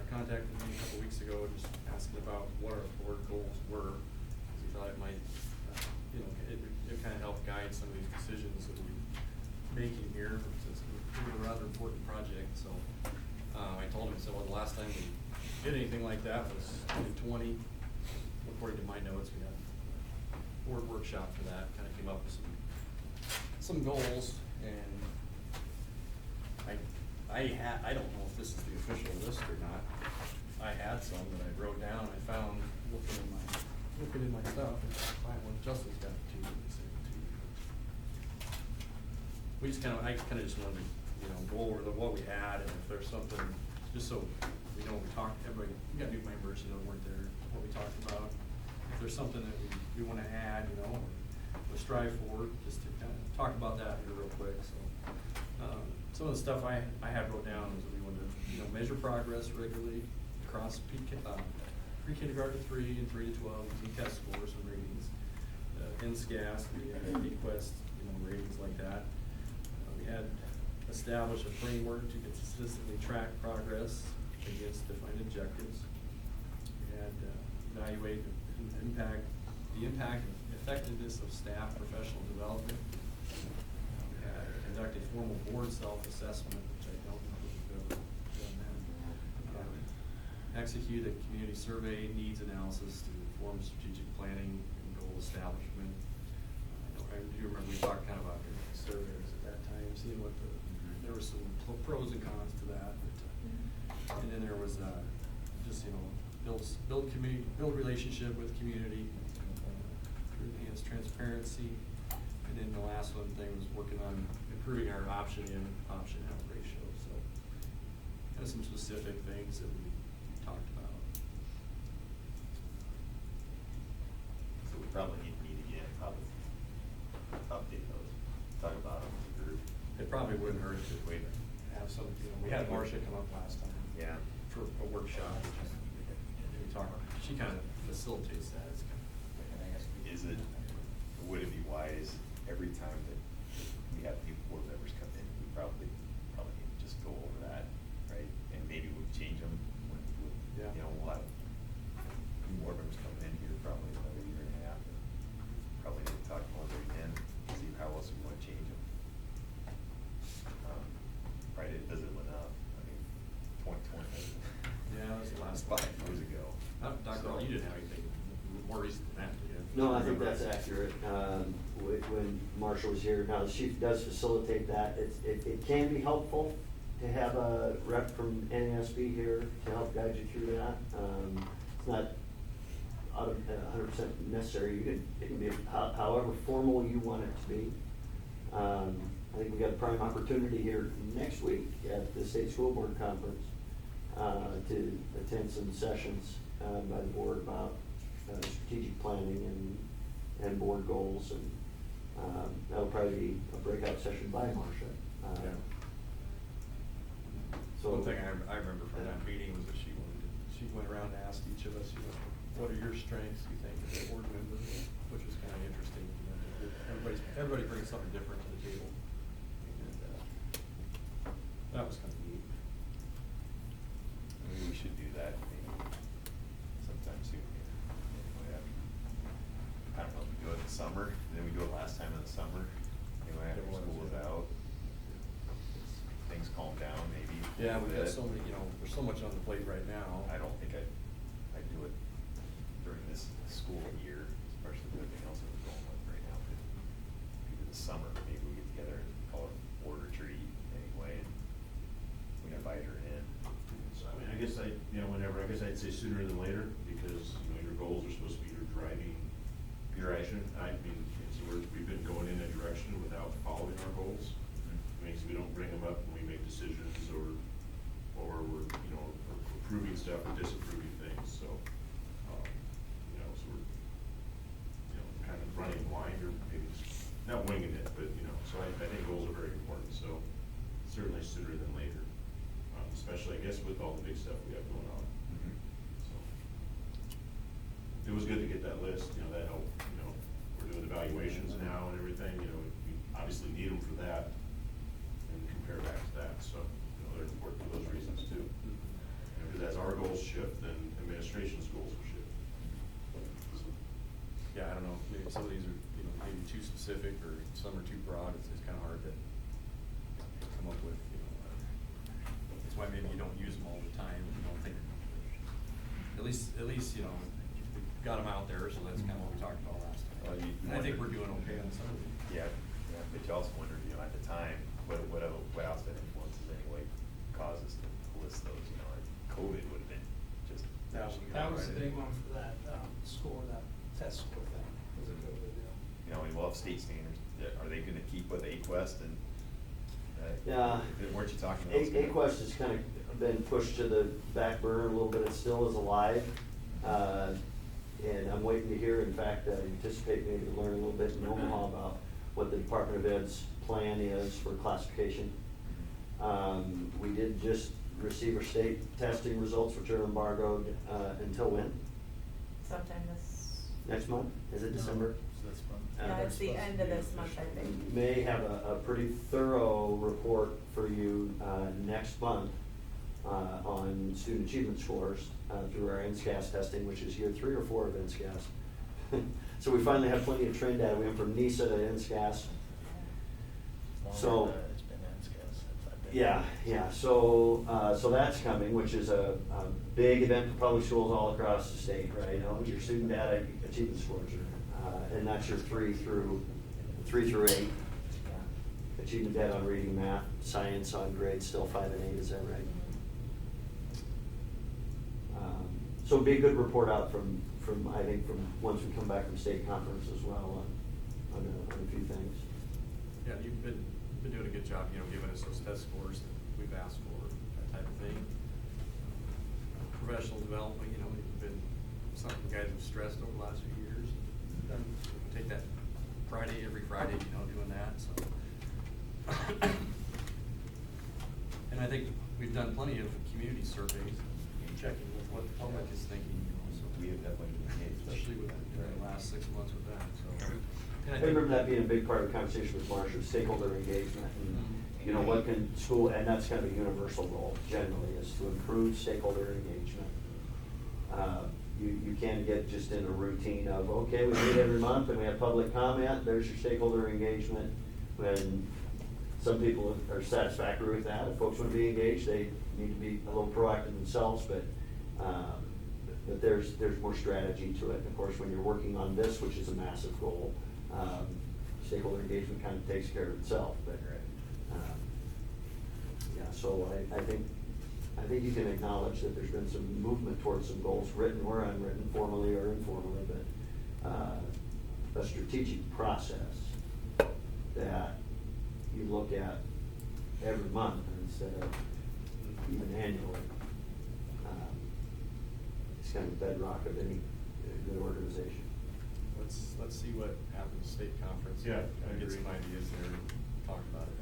contacted me a couple weeks ago, just asking about what our board goals were, because he thought it might, you know, it kind of help guide some of these decisions that we're making here, since it's a rather important project. So I told him, I said, well, the last time we did anything like that was 2020. According to my notes, we had a board workshop for that, kind of came up with some goals, and I I don't know if this is the official list or not. I had some that I wrote down, I found looking in my stuff, and find one Justin's got two, we just I kinda just wanted to, go over what we had, and if there's something, just so we know, we talked, everybody, we got new members, weren't there, what we talked about. If there's something that we wanna add, or strive for, just to kinda talk about that here real quick, so. Some of the stuff I had wrote down was that we wanted to, measure progress regularly across pre-kindergarten to 3 and 3 to 12, using test scores and ratings. NSCAS, we had Equest, ratings like that. We had established a framework to consistently track progress against defined objectives. We had evaluate the impact and effectiveness of staff professional development. We had conduct a formal board self-assessment, which I don't know if we've ever done that. Execute a community survey needs analysis to inform strategic planning and goal establishment. I do remember we talked kind of about surveys at that time, seeing what there were some pros and cons to that. But, and then there was just build relationship with community, enhance transparency, and then the last one thing was working on improving our option in, option out ratio. So kind of some specific things that we talked about. So we probably need to meet again, probably update those, talk about them as a group. It probably wouldn't hurt to have some, we had Marcia come up last time. Yeah. For a workshop, we talked, she kind of facilitates that. It's kind of, Would it be wise every time that we have new board members come in, we probably need to just go over that, right? And maybe we'll change them when, Yeah. We'll have new board members coming in here probably another year and a half. Probably need to talk about it again, see how else we want to change them. Right, does it went up? I mean, 2020. yeah, that was the last 5 years ago. Dr. Earl, you didn't have anything more recent than that, did you? No, I think that's accurate. When Marcia was here, now she does facilitate that. It can be helpful to have a rep from NASB here to help guide you through that. It's not 100% necessary. It can be however formal you want it to be. I think we got a prime opportunity here next week at the State School Board Conference to attend some sessions by the board about strategic planning and board goals, and that'll probably be a breakout session by Marcia. Yeah. So one thing I remember from that meeting was that she went around and asked each of us, what are your strengths, you think, as a board member, which was kind of interesting. Everybody brings something different to the table. And that was kind of neat. Maybe we should do that maybe sometime soon here. I don't know if we do it in the summer, then we do it last time in the summer, after school is out. Things calm down maybe. Yeah, we've got so many, there's so much on the plate right now. I don't think I'd do it during this school year, especially with everything else that we're going with right now. But maybe in the summer, maybe we get together and call it a board retreat anyway, and we invite her in. So, I guess I'd say sooner than later, because, your goals are supposed to be your driving direction. We've been going in a direction without following our goals. Makes we don't bring them up when we make decisions, or we're, approving stuff or disapproving things, so, so we're, kind of running blind, or maybe just, not winging it, but, so I think goals are very important, so certainly sooner than later. Especially, I guess, with all the big stuff we have going on. So, it was good to get that list, that helped, we're doing evaluations now and everything, we obviously need them for that, and compare back to that, so, they're important for those reasons too. Because as our goals shift, then administration's goals will shift. So, Yeah, I don't know, maybe some of these are, maybe too specific, or some are too broad, it's kind of hard to come up with, that's why maybe you don't use them all the time, you don't think, at least, we've got them out there, so that's kind of what we talked about last time. Well, And I think we're doing okay on some of these. Yeah, but you also wonder, at the time, what else that influences anyway? regardless, those, you know, COVID would have been just. That was a big one for that, score, that test score thing, was a COVID deal. You know, we love state standards. Are they gonna keep with A-Quest and? Yeah. Weren't you talking about? A-Quest has kind of been pushed to the back burner a little bit. It still is alive. And I'm waiting to hear, in fact, I anticipate maybe learning a little bit in Omaha about what the Department of Ed's plan is for classification. We did just receive our state testing results, which are embargoed, until when? Sometime this, Next month? Is it December? So this month. yeah, it's the end of this month, I think. May have a pretty thorough report for you, next month, on student achievement scores, through our NSCAS testing, which is year 3 or 4 of NSCAS. So we finally have plenty of trend data. We went from NISA to NSCAS. So, It's been NSCAS since I've been. yeah, so that's coming, which is a big event for public schools all across the state, right? You know, your student data achievement scores are, and that's your 3 through 8. Achievement data on reading, math, science on grades, still 5 and 8, is that right? So it'd be a good report out from, I think, from once we come back from state conference as well on a few things. Yeah, you've been doing a good job, you know, giving us those test scores that we've asked for, that type of thing. Professional development, you know, it's been something you guys have stressed over the last few years. Take that every Friday, you know, doing that, so. And I think we've done plenty of community surveys, checking with what the public is thinking, you know, so. We have definitely been engaged. Especially with, during the last 6 months with that, so. And I remember that being a big part of the conversation with Marcia, stakeholder engagement, and, you know, what can school, and that's kind of a universal goal generally, is to improve stakeholder engagement. You can't get just in a routine of, okay, we meet every month and we have public comment, there's your stakeholder engagement. When some people are satisfactory with that, if folks want to be engaged, they need to be a little proactive themselves, but there's more strategy to it. Of course, when you're working on this, which is a massive goal, stakeholder engagement kind of takes care of itself, but, yeah, so I think you can acknowledge that there's been some movement towards some goals, written or unwritten, formally or informally, but a strategic process that you look at every month instead of even annually. It's kind of the bedrock of any good organization. Let's see what happens at state conference. Yeah, I Get some agree. ideas there, talk about it.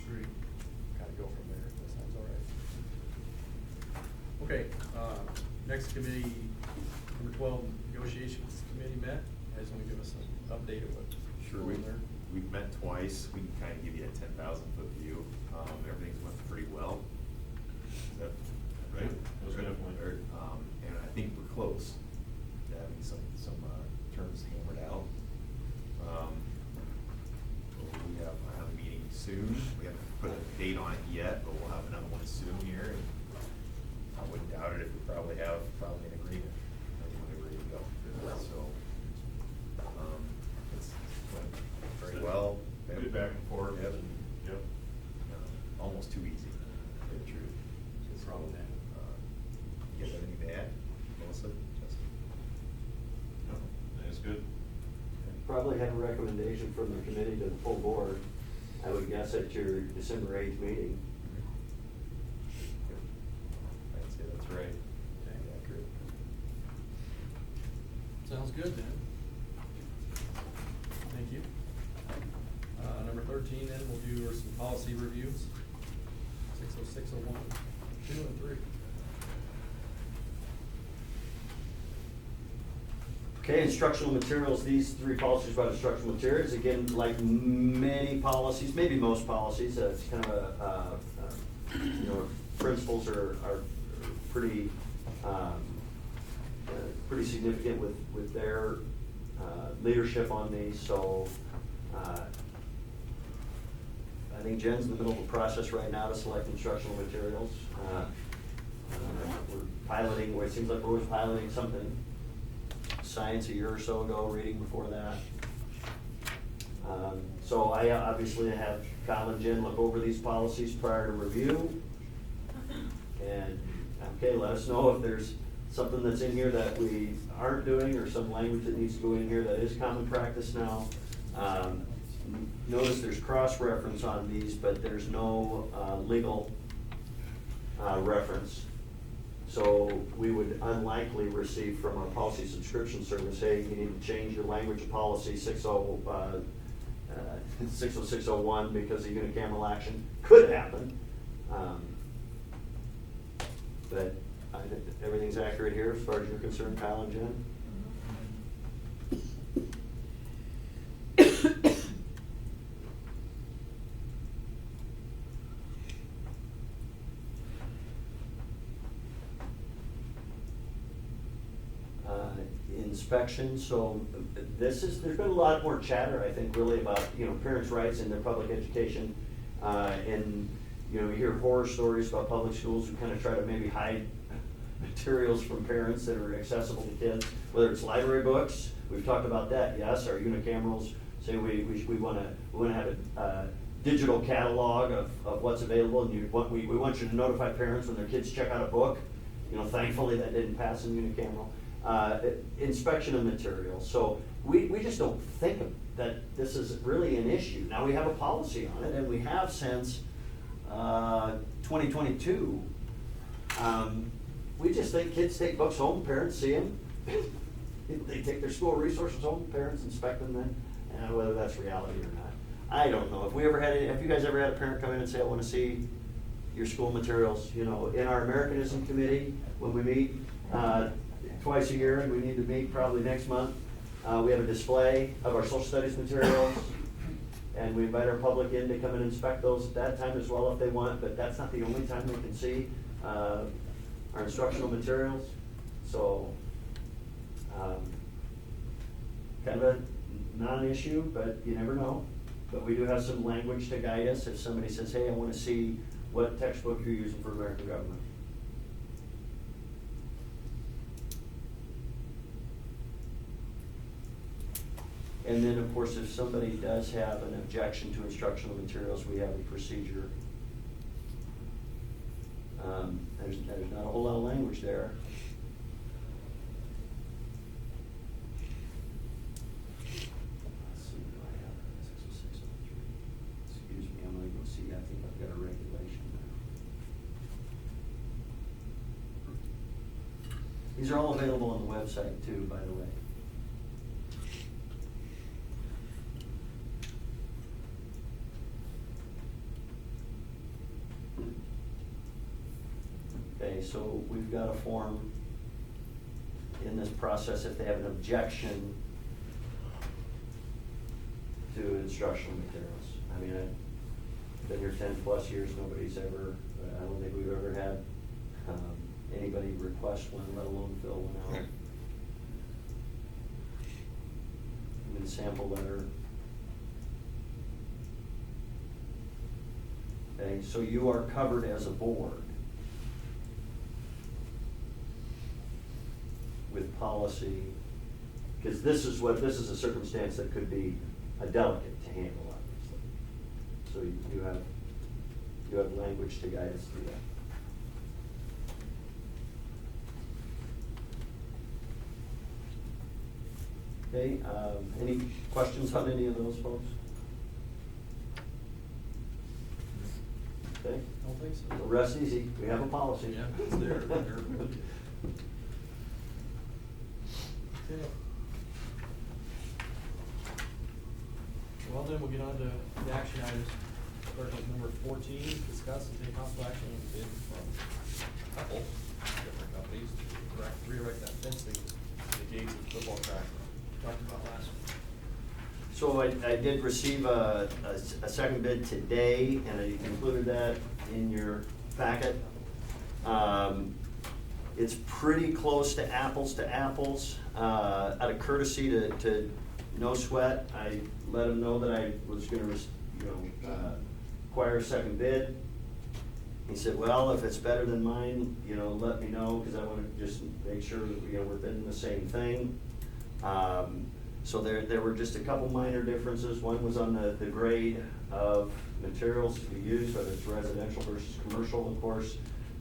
Agree. Kind of go from there, if that sounds all right. Okay, next committee, number 12, negotiations committee met. You guys want to give us an update of what's Sure, going there? we've met twice. We can kind of give you a 10,000-foot view. Everything's went pretty well. Is that right? It was definitely. And I think we're close to having some terms hammered out. I have a meeting soon. We haven't put a date on it yet, but we'll have another one soon here. And I wouldn't doubt it if we probably have an agreement. I think we're ready to go. So, it's went very well. Good back and forth. Yep. Yep. Almost too easy, to tell you the truth. No problem there. You guys have anything to add? Melissa, Justin? No, that's good. Probably have a recommendation from the committee to the full board, I would guess at your December 8th meeting. I'd say that's right. Okay. Accurate. Sounds good then. Thank you. Number 13 then, we'll do some policy reviews. 60601, 2 and 3. Okay, instructional materials, these 3 policies about instructional materials, again, like many policies, maybe most policies, it's kind of you know, principles are pretty, pretty significant with their leadership on these, so I think Jen's in the middle of a process right now to select instructional materials. We're piloting, it seems like we're always piloting something. Science a year or so ago, reading before that. So I obviously have Kyle and Jen look over these policies prior to review. And, okay, let us know if there's something that's in here that we aren't doing, or some language that needs to go in here that is common practice now. Notice there's cross-reference on these, but there's no legal reference. So we would unlikely receive from our policy subscription service, hey, you need to change your language of policy 60601 because of unicameral action. Could happen. But I think everything's accurate here as far as you're concerned, Kyle and Jen. Inspection, so there's been a lot more chatter, I think, really about, parents' rights in their public education. And, you hear horror stories about public schools who kind of try to maybe hide materials from parents that are accessible to kids, whether it's library books. We've talked about that, yes, our unicamerals say we want to have a digital catalog of what's available, and we want you to notify parents when their kids check out a book. Thankfully that didn't pass in unicameral. Inspection of materials. So we just don't think that this is really an issue. Now, we have a policy on it, and we have since 2022. We just think kids take books home, parents see them. They take their school resources home, parents inspect them then, and whether that's reality or not. I don't know. Have you guys ever had a parent come in and say, I want to see your school materials? In our Americanism committee, when we meet, twice a year, and we need to meet probably next month. We have a display of our social studies materials, and we invite our public in to come and inspect those at that time as well if they want, but that's not the only time they can see our instructional materials. So, kind of a non-issue, but you never know. But we do have some language to guide us if somebody says, hey, I want to see what textbook you're using for American government. And then, of course, if somebody does have an objection to instructional materials, we have a procedure. There's not a whole lot of language there. Let's see, do I have 60603? Excuse me, I'm going to go see. I think I've got a regulation there. These are all available on the website too, by the way. Okay, so we've got a form in this process if they have an objection to instructional materials. I mean, I've been here 10+ years, nobody's ever, I don't think we've ever had anybody request one, let alone fill one out. I mean, sample letter. Okay, so you are covered as a board with policy, because this is a circumstance that could be a delicate to handle, obviously. So you have language to guide us through that. Okay, any questions on any of those, folks? Okay. I don't think so. So rest easy, we have a policy. Yeah, it's there. Okay. Well, then we'll get on to the action items. Starting with number 14, discuss and take possible action on the bid from a couple different companies to redirect that fencing to the gates of the football track. Talked about last week. So I did receive a second bid today, and I included that in your packet. It's pretty close to apples. Out of courtesy to No Sweat, I let him know that I was going to, acquire a second bid. He said, well, if it's better than mine, let me know, because I want to just make sure that we're bidding the same thing. So there were just a couple minor differences. One was on the grade of materials to be used, whether it's residential versus commercial, of course.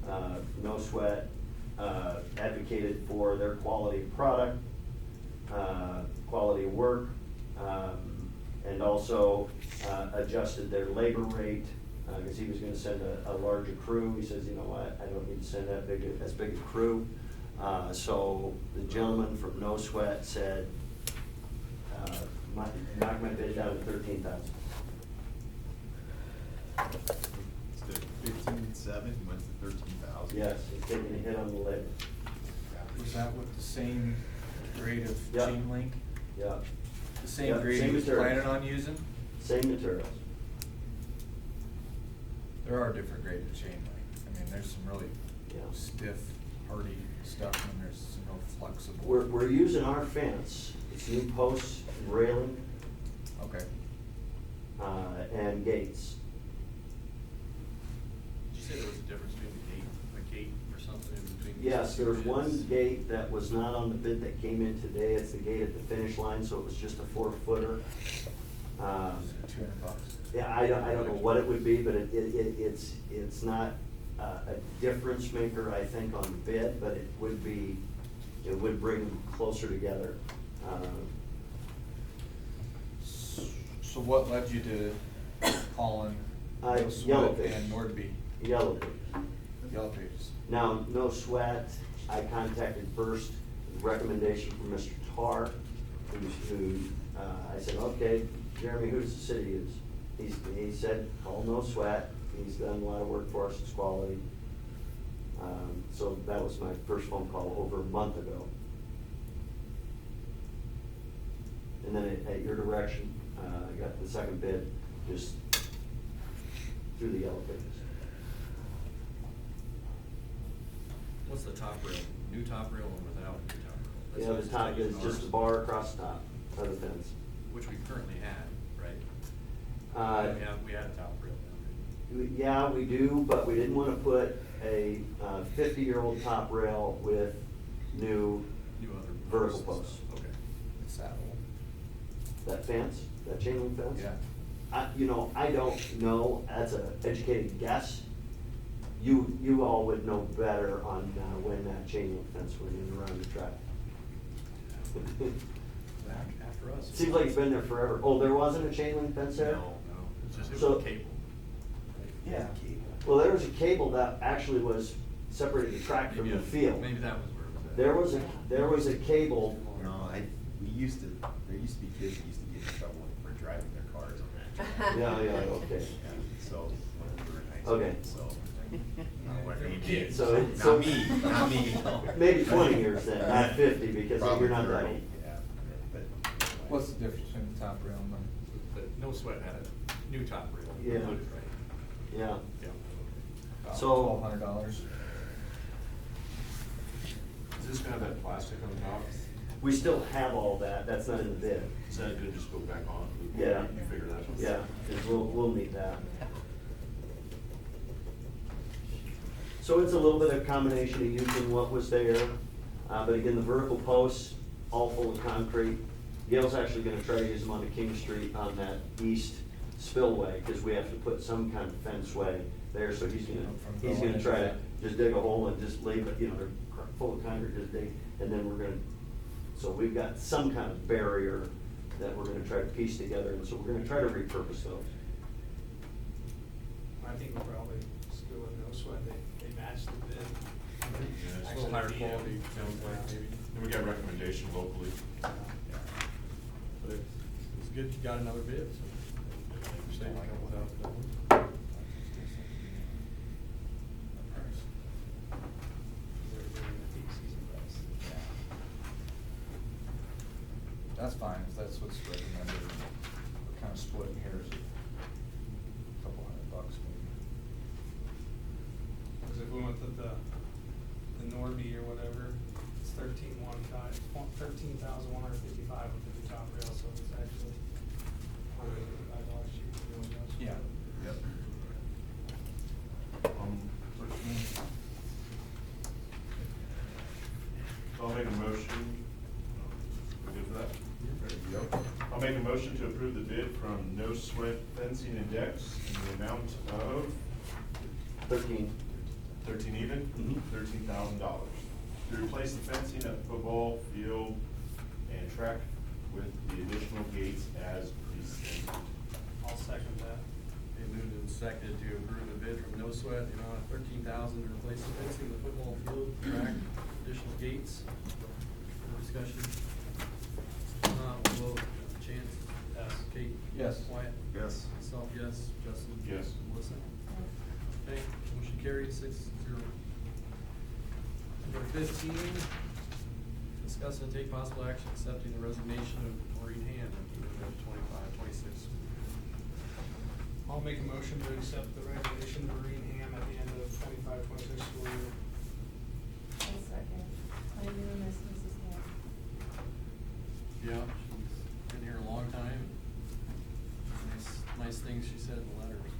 No Sweat advocated for their quality of product, quality of work, and also adjusted their labor rate, because he was gonna send a larger crew. He says, you know what, I don't need to send as big a crew. So the gentleman from No Sweat said, knock my bid down to 13,000. Instead of 15.7, he went to 13,000. Yes, he's taking a hit on the labor. Was that with the same grade of Yep. chain link? Yeah. The same Yep, grade same he was materials. planning on using? Same materials. There are different grades of chain link. I mean, there's some really Yeah. stiff, hardy stuff, and there's some real flexible. We're using our fence, it's new posts and railing, Okay. and gates. Did you say there was a difference between a gate or something in between? these Yes, two there was bids? one gate that was not on the bid that came in today. It's the gate at the finish line, so it was just a 4-footer. $200. Yeah, I don't know what it would be, but it's not a difference maker, I think, on the bid, but it would bring them closer together. So what led you to calling No Yellow Sweat Pages. and Nordby? Yellow Pages. Yellow Pages. Now, No Sweat, I contacted first, recommendation from Mr. Tar, I said, okay, Jeremy, who does the city use? He said, call No Sweat, he's done a lot of work for us, it's quality. So that was my first phone call over a month ago. And then at your direction, I got the second bid, just through the Yellow Pages. What's the top rail? New top rail and without new top rail? That's Yeah, what the it's top like in is just ours, the bar across the top of the fence. Which we currently had, right? We had a top rail down Yeah, we do, but we didn't wanna put a 50-year-old top rail with new there. New other. vertical and stuff. posts. Okay. It's that old. That fence, that chain link fence? Yeah. I don't know, that's an educated guess. You all would know better on when that chain link fence went in around the track. After us. Seems like it's been there forever. Oh, there wasn't a chain link fence there? No, it's just, it So- was a cable. Yeah. Well, there was a cable that actually was separating the track from Maybe the field. Maybe that was where it was at. There was a cable. No, there used to be kids that used to get in trouble for driving their cars on that track. Yeah, okay. Yeah, so, when we were in high school, Okay. so, not what they did. So- Not me, not me. no. Maybe 20 years then, not 50, because Probably you're not that 30, old. yeah, but. What's the difference between the top rail and the? But No Sweat had a new top rail. Yeah. included, right? Yeah. Yeah. So- $1,200. Is this gonna have that plastic on top? We still have all that, that's not in the bid. Is that gonna just go back on? Yeah. You figure that out? Yeah, 'cause we'll need that. So it's a little bit of combination of using what was there, but again, the vertical posts, all full of concrete. Gail's actually gonna try to use them on the King Street on that east spillway, because we have to put some kind of fenceway there, so he's gonna try to just dig a hole and just leave it, they're full of concrete, just dig, and then so we've got some kind of barrier that we're gonna try to piece together, and so we're gonna try to repurpose those. I think we'll probably just go with No Sweat, they matched the bid. Yeah, it's A little higher Actually, quality, sounds like maybe. And we got recommendation locally. But it's good you got another bid, so. Save a couple $1,000. They're doing the peak season price. That's fine, if that's what's recommended. We're kind of splitting hairs, a couple $100 maybe. Cause if we went with the Norby or whatever, it's 13,155 with the new top rail, so it's actually $155 cheaper than it was. Yeah. Yep. I'll make a motion. We good for that? There you go. I'll make a motion to approve the bid from No Sweat Fencing and Decks in the amount of 13. 13 even? Mhm. $13,000. To replace the fencing at the football field and track with the additional gates as presented. I'll second that. Okay, moved and seconded to approve the bid from No Sweat, the amount of $13,000 to replace the fencing, the football field, track, additional gates. No discussion. We'll vote. Chance? Yes. Kate? Yes. Wyatt? Yes. Myself, yes. Justin? Yes. Melissa? Okay, motion carried 6-0. Number 15, discuss and take possible action accepting the resignation of Maureen Hand at the end of 25-26. I'll make a motion to accept the resignation of Maureen Ham at the end of 25-26 school year. One second. I do miss Mrs. Ham. Yeah, she's been here a long time. Nice things she said in the letters.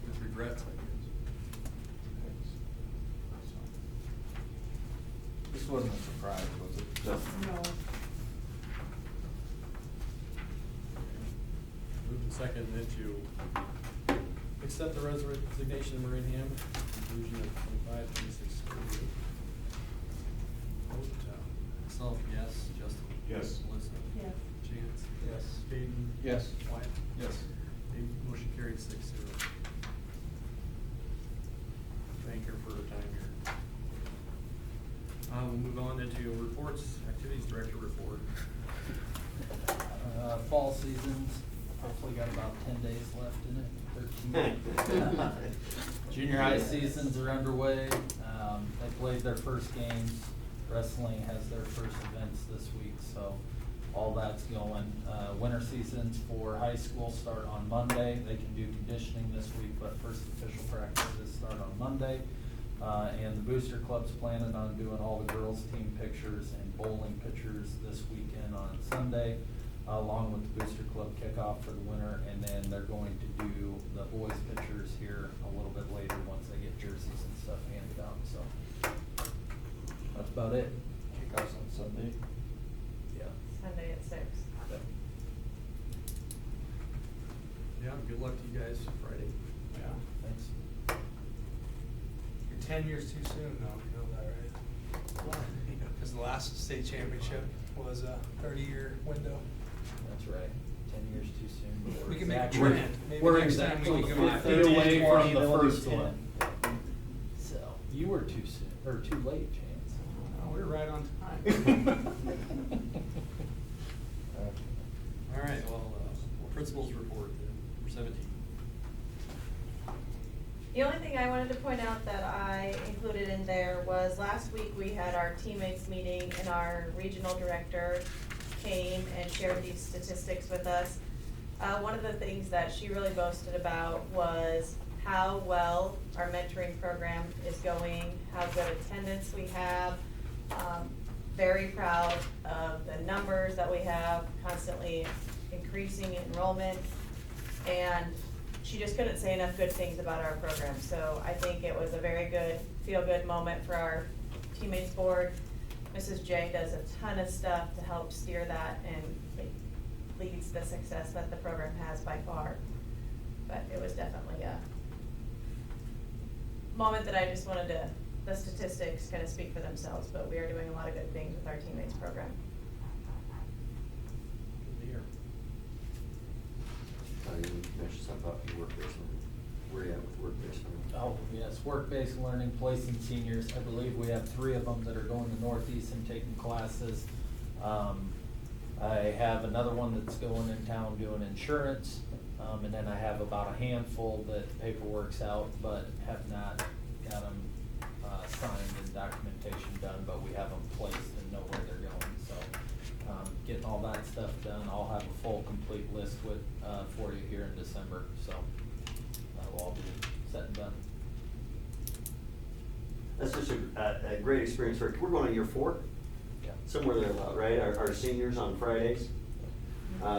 With regrets, I guess. This wasn't a surprise, was it? No. No. Moved and seconded to accept the resignation of Maureen Ham, conclusion of 25-26 school year. Vote, myself, yes. Justin? Yes. Melissa? Yes. Chance? Yes. Hayden? Yes. Wyatt? Yes. Okay, motion carried 6-0. Thank her for her time here. We'll move on into reports, activities director report. Fall seasons, hopefully got about 10 days left in it, 13. Junior high seasons are underway. They played their first games. Wrestling has their first events this week, so all that's going. Winter seasons for high school start on Monday. They can do conditioning this week, but first official practices start on Monday. And the Booster Club's planning on doing all the girls' team pictures and bowling pictures this weekend on Sunday, along with the Booster Club kickoff for the winter, and then they're going to do the boys' pictures here a little bit later once they get jerseys and stuff handed out, so that's about it. Kickoffs on Sunday. Yeah. Sunday at 6. Yeah, good luck to you guys Friday. Yeah. Thanks. You're 10 years too soon, though, you know that, right? Because the last state championship was a 30-year window. That's right. 10 years too soon. but We we're can make a exactly- trend. Maybe We're next time we exactly can go 50 50, away 40, from the they'll do first 10. one. So, you were too soon, or too late, Chance. Oh, we're right on time. All right, well, principals report, number 17. The only thing I wanted to point out that I included in there was last week we had our teammates meeting and our regional director came and shared these statistics with us. One of the things that she really boasted about was how well our mentoring program is going, how good attendance we have. Very proud of the numbers that we have, constantly increasing enrollment. And she just couldn't say enough good things about our program. So I think it was a very good, feel-good moment for our teammates board. Mrs. J does a ton of stuff to help steer that and leads the success that the program has by far. But it was definitely a moment that I just wanted to, the statistics kind of speak for themselves, but we are doing a lot of good things with our teammates program. Good to hear. You mentioned something about your work-based learning. Where are you at with work-based learning? Oh, yes, work-based learning, placing seniors. I believe we have 3 of them that are going to Northeast and taking classes. I have another one that's going in town doing insurance. And then I have about a handful that paperwork's out, but have not got them signed and documentation done, but we have them placed and know where they're going. So getting all that stuff done, I'll have a full, complete list with for you here in December. So that'll all be set and done. That's just a great experience for, we're going to year 4? Yeah. Somewhere there about, right? Our seniors on Fridays.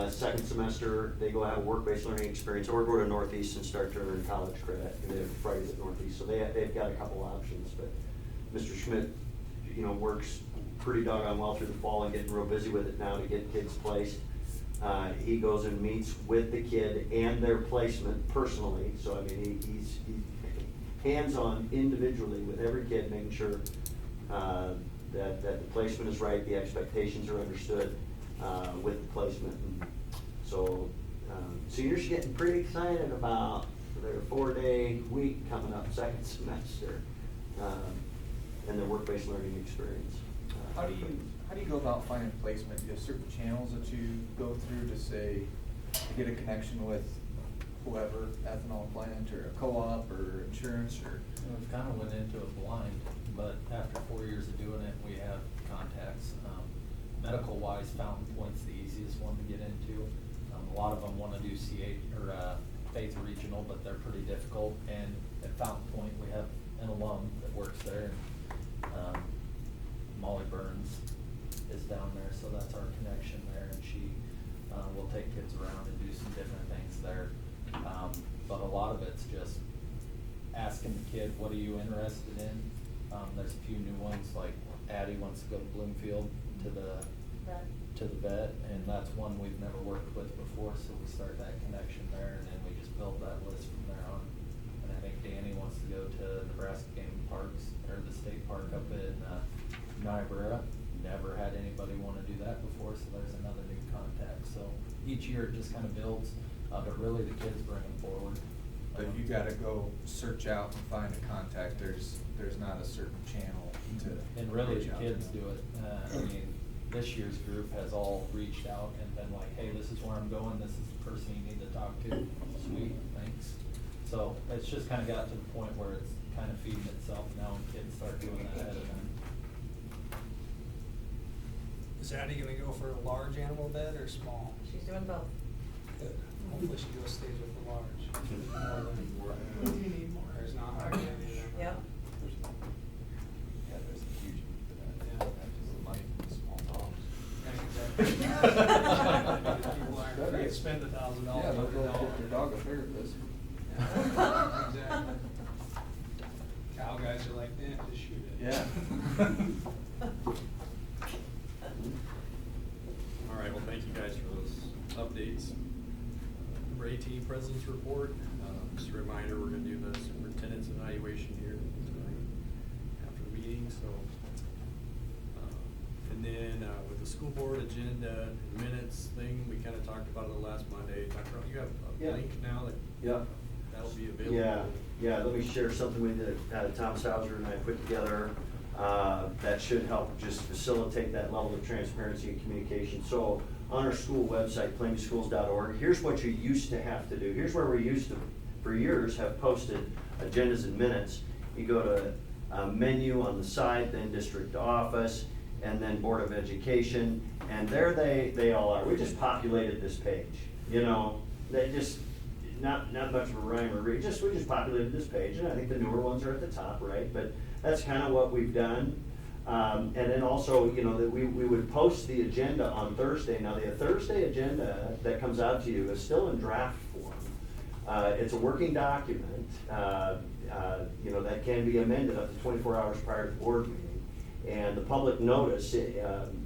Second semester, they go have a work-based learning experience, or go to Northeast and start to earn college credit, and they have Fridays at Northeast, so they've got a couple options, but Mr. Schmidt, you know, works pretty doggone well through the fall and getting real busy with it now to get kids placed. He goes and meets with the kid and their placement personally, so I mean, hands-on individually with every kid, making sure that the placement is right, the expectations are understood with the placement. And so seniors are getting pretty excited about their 4-day week coming up second semester and their work-based learning experience. How do you go about finding placement? Do you have certain channels that you go through to say, to get a connection with whoever, ethanol plant or a co-op or insurance or? We've kind of went into it blind, but after 4 years of doing it, we have contacts. Medical-wise, Fountain Point's the easiest one to get into. A lot of them want to do Faith Regional, but they're pretty difficult. And at Fountain Point, we have an alum that works there. And, Molly Burns is down there, so that's our connection there, and she will take kids around and do some different things there. But a lot of it's just asking the kid, what are you interested in? There's a few new ones, like Addie wants to go to Bloomfield to the vet, and that's one we've never worked with before, so we start that connection there, and then we just build that list from there on. And I think Danny wants to go to Nebraska Game Parks, or the state park up in Niobrara. Never had anybody want to do that before, so there's another new contact. So each year it just kind of builds, but really the kids bring them forward. But you gotta go search out and find a contact, there's not a certain channel to. And really reach the out kids to. do it. I mean, this year's group has all reached out and been like, hey, this is where I'm going, this is the person you need to talk to. Sweet, thanks. So it's just kind of got to the point where it's kind of feeding itself now, and kids start doing that ahead of time. Is Addie gonna go for a large animal vet or small? She's doing both. Good. Hopefully she stays with the large. More than, there's not hardly any there. Yep. Yeah, there's a huge need for that. Yeah. Because of money for the small dogs. People aren't ready to spend $1,000 Yeah, on they'll a go dog. get their dog a therapist. Exactly. Cow guys are like, just shoot it. Yeah. All right, well, thank you guys for those updates. Number 18, President's Report. Just a reminder, we're gonna do the superintendent's evaluation here tonight after the meeting, so. And then with the school board agenda and minutes thing, we kinda talked about it the last Monday. Dr. Earl, you have Yeah. a link now that Yep. that'll be available? Yeah, let me share something with you that Thomas Hauser and I put together that should help just facilitate that level of transparency and communication. So on our school website, plainviewschools.org, here's what you used to have to do. Here's where we used to, for years, have posted agendas and minutes. You go to menu on the side, then district office, and then Board of Education, and there they all are. We just populated this page, you know, they just, not much of a rhyme or reason, we just populated this page, and I think the newer ones are at the top, right? But that's kind of what we've done. And then also, you know, that we would post the agenda on Thursday. Now, the Thursday agenda that comes out to you is still in draft form. It's a working document, you know, that can be amended up to 24 hours prior to the board meeting. And the public notice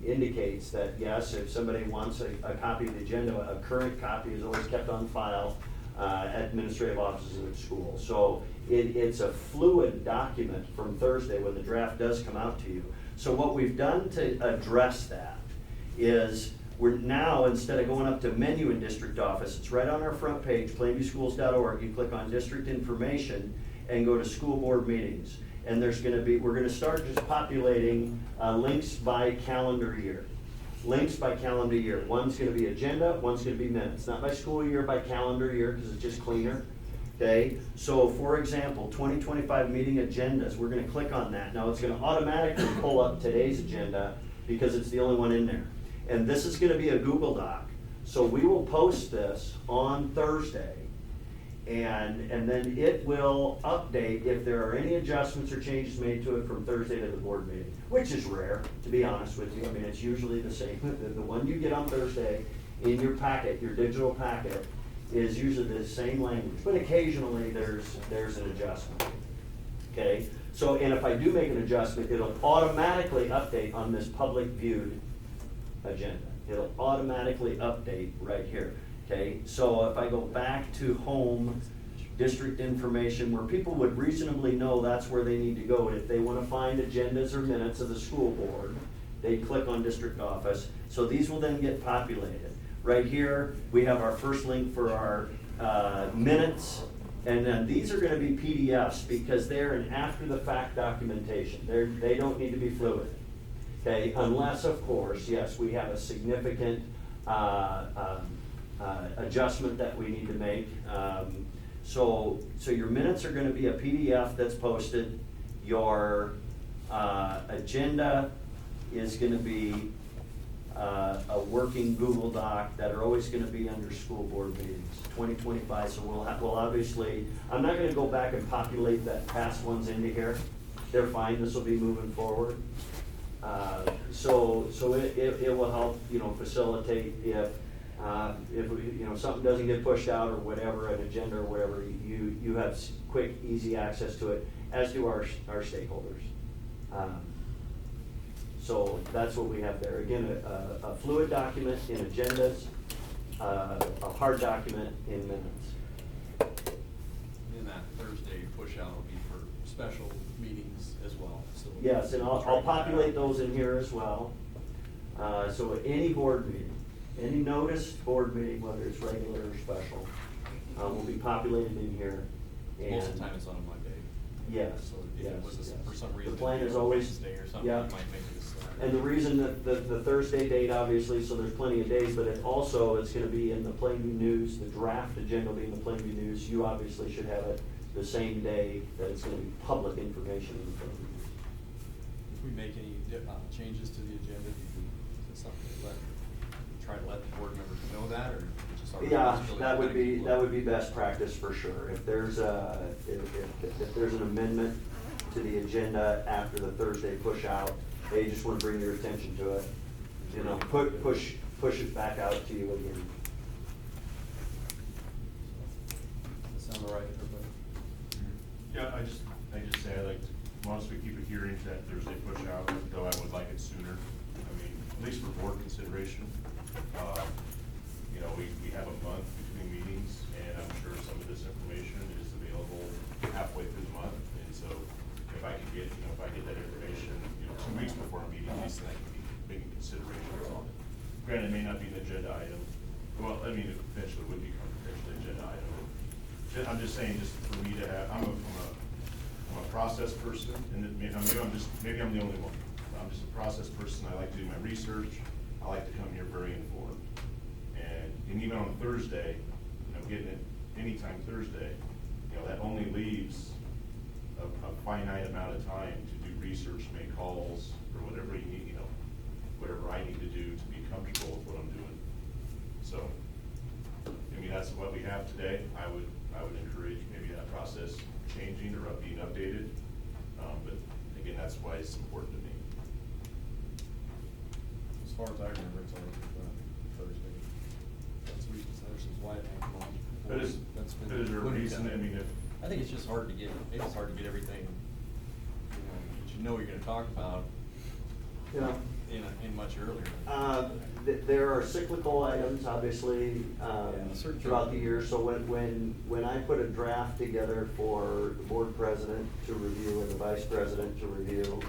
indicates that, yes, if somebody wants a copy of the agenda, a current copy is always kept on file at administrative offices in the school. So it's a fluid document from Thursday when the draft does come out to you. So what we've done to address that is we're now, instead of going up to menu in district office, it's right on our front page, plainviewschools.org. You click on district information and go to school board meetings. And there's gonna be, we're gonna start just populating links by calendar year. Links by calendar year. One's gonna be agenda, one's gonna be minutes. Not by school year, by calendar year, because it's just cleaner. Okay, so for example, 2025 meeting agendas, we're gonna click on that. Now it's gonna automatically pull up today's agenda because it's the only one in there. And this is gonna be a Google Doc. So we will post this on Thursday. And then it will update if there are any adjustments or changes made to it from Thursday to the board meeting, which is rare, to be honest with you. I mean, it's usually the same. The one you get on Thursday in your packet, your digital packet, is usually the same language, but occasionally there's an adjustment. Okay, so, and if I do make an adjustment, it'll automatically update on this public viewed agenda. It'll automatically update right here. Okay, so if I go back to home district information, where people would reasonably know that's where they need to go. And if they wanna find agendas or minutes of the school board, they click on district office. So these will then get populated. Right here, we have our first link for our minutes, and then these are gonna be PDFs because they're an after-the-fact documentation. They don't need to be fluid, okay? Unless, of course, yes, we have a significant adjustment that we need to make. So your minutes are gonna be a PDF that's posted. Your agenda is gonna be a working Google Doc that are always gonna be under school board meetings, 2025, so we'll obviously, I'm not gonna go back and populate that past ones into here. They're fine, this will be moving forward. So it will help, facilitate if something doesn't get pushed out or whatever, an agenda or whatever, you have quick, easy access to it, as do our stakeholders. So that's what we have there. Again, a fluid document in agendas, a hard document in minutes. And that Thursday push out will be for special meetings as well, so. Yes, and I'll populate those in here as well. So any board meeting, any noticed board meeting, whether it's regular or special, will be populated in here. Most of And the time it's on a Monday. yes, So if yes, it was yes. for some reason. The plan it is was always, Wednesday or something, yeah. you might make it a Saturday. And the reason that the Thursday date, obviously, so there's plenty of days, but it also, it's gonna be in the Plainview News, the draft agenda will be in the Plainview News. You obviously should have it the same day that it's gonna be public information in the Plainview News. If we make any changes to the agenda, is it something to try to let the board members know that, or just our Yeah, responsibility? that would be best practice for sure. If there's if there's an amendment to the agenda after the Thursday push out, they just wanna bring your attention to it, push it back out to you again. Does that sound all right, everybody? Yeah, I just say, I like, as long as we keep adhering to that Thursday push out, though I would like it sooner. I mean, at least for board consideration. We have a month between meetings, and I'm sure some of this information is available halfway through the month. And so if I could get, if I get that information, 2 weeks before a meeting, at least then I can be making considerations on it. Granted, it may not be an agenda item. Well, I mean, it eventually would become potentially an agenda item. I'm just saying, just for me to have, I'm a process person, and maybe I'm the only one. I'm just a process person. I like to do my research. I like to come here very informed. And even on a Thursday, getting it anytime Thursday, that only leaves a finite amount of time to do research, make calls, or whatever you need, whatever I need to do to be comfortable with what I'm doing. So, I mean, that's what we have today. I would encourage maybe that process changing or being updated. But again, that's why it's important to me. As far as I remember, it's always Thursday. That's the reason there's some white ink on. But is there a reason, I mean, if. I think it's just hard to get, maybe it's hard to get everything, that you're gonna talk about in much earlier. There are cyclical items, obviously, certain throughout the things. year. So when I put a draft together for the board president to review and the vice president to review,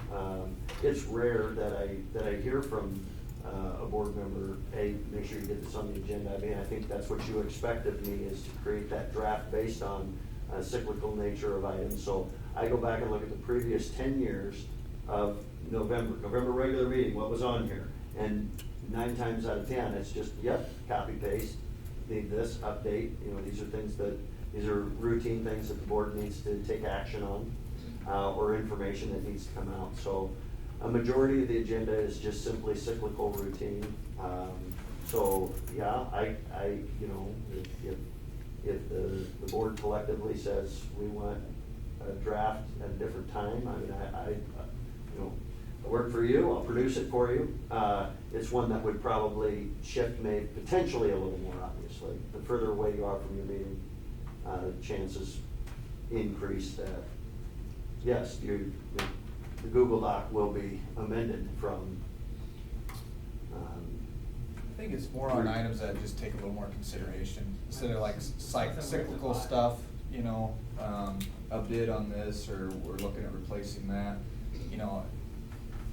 it's rare that I hear from a board member, hey, make sure you get this on the agenda. I mean, I think that's what you expect of me, is to create that draft based on cyclical nature of items. So I go back and look at the previous 10 years of November regular meeting, what was on here. And 9 times out of 10, it's just, yep, copy paste, need this, update. These are routine things that the board needs to take action on, or information that needs to come out. So a majority of the agenda is just simply cyclical routine. So yeah, if the board collectively says we want a draft at a different time, I mean, I work for you, I'll produce it for you. It's one that would probably shift potentially a little more, obviously. The further away you are from your meeting, chances increase that, yes, the Google Doc will be amended from. I think it's more on items that just take a little more consideration, instead of like cyclical stuff, you know, a bid on this, or we're looking at replacing that, you know,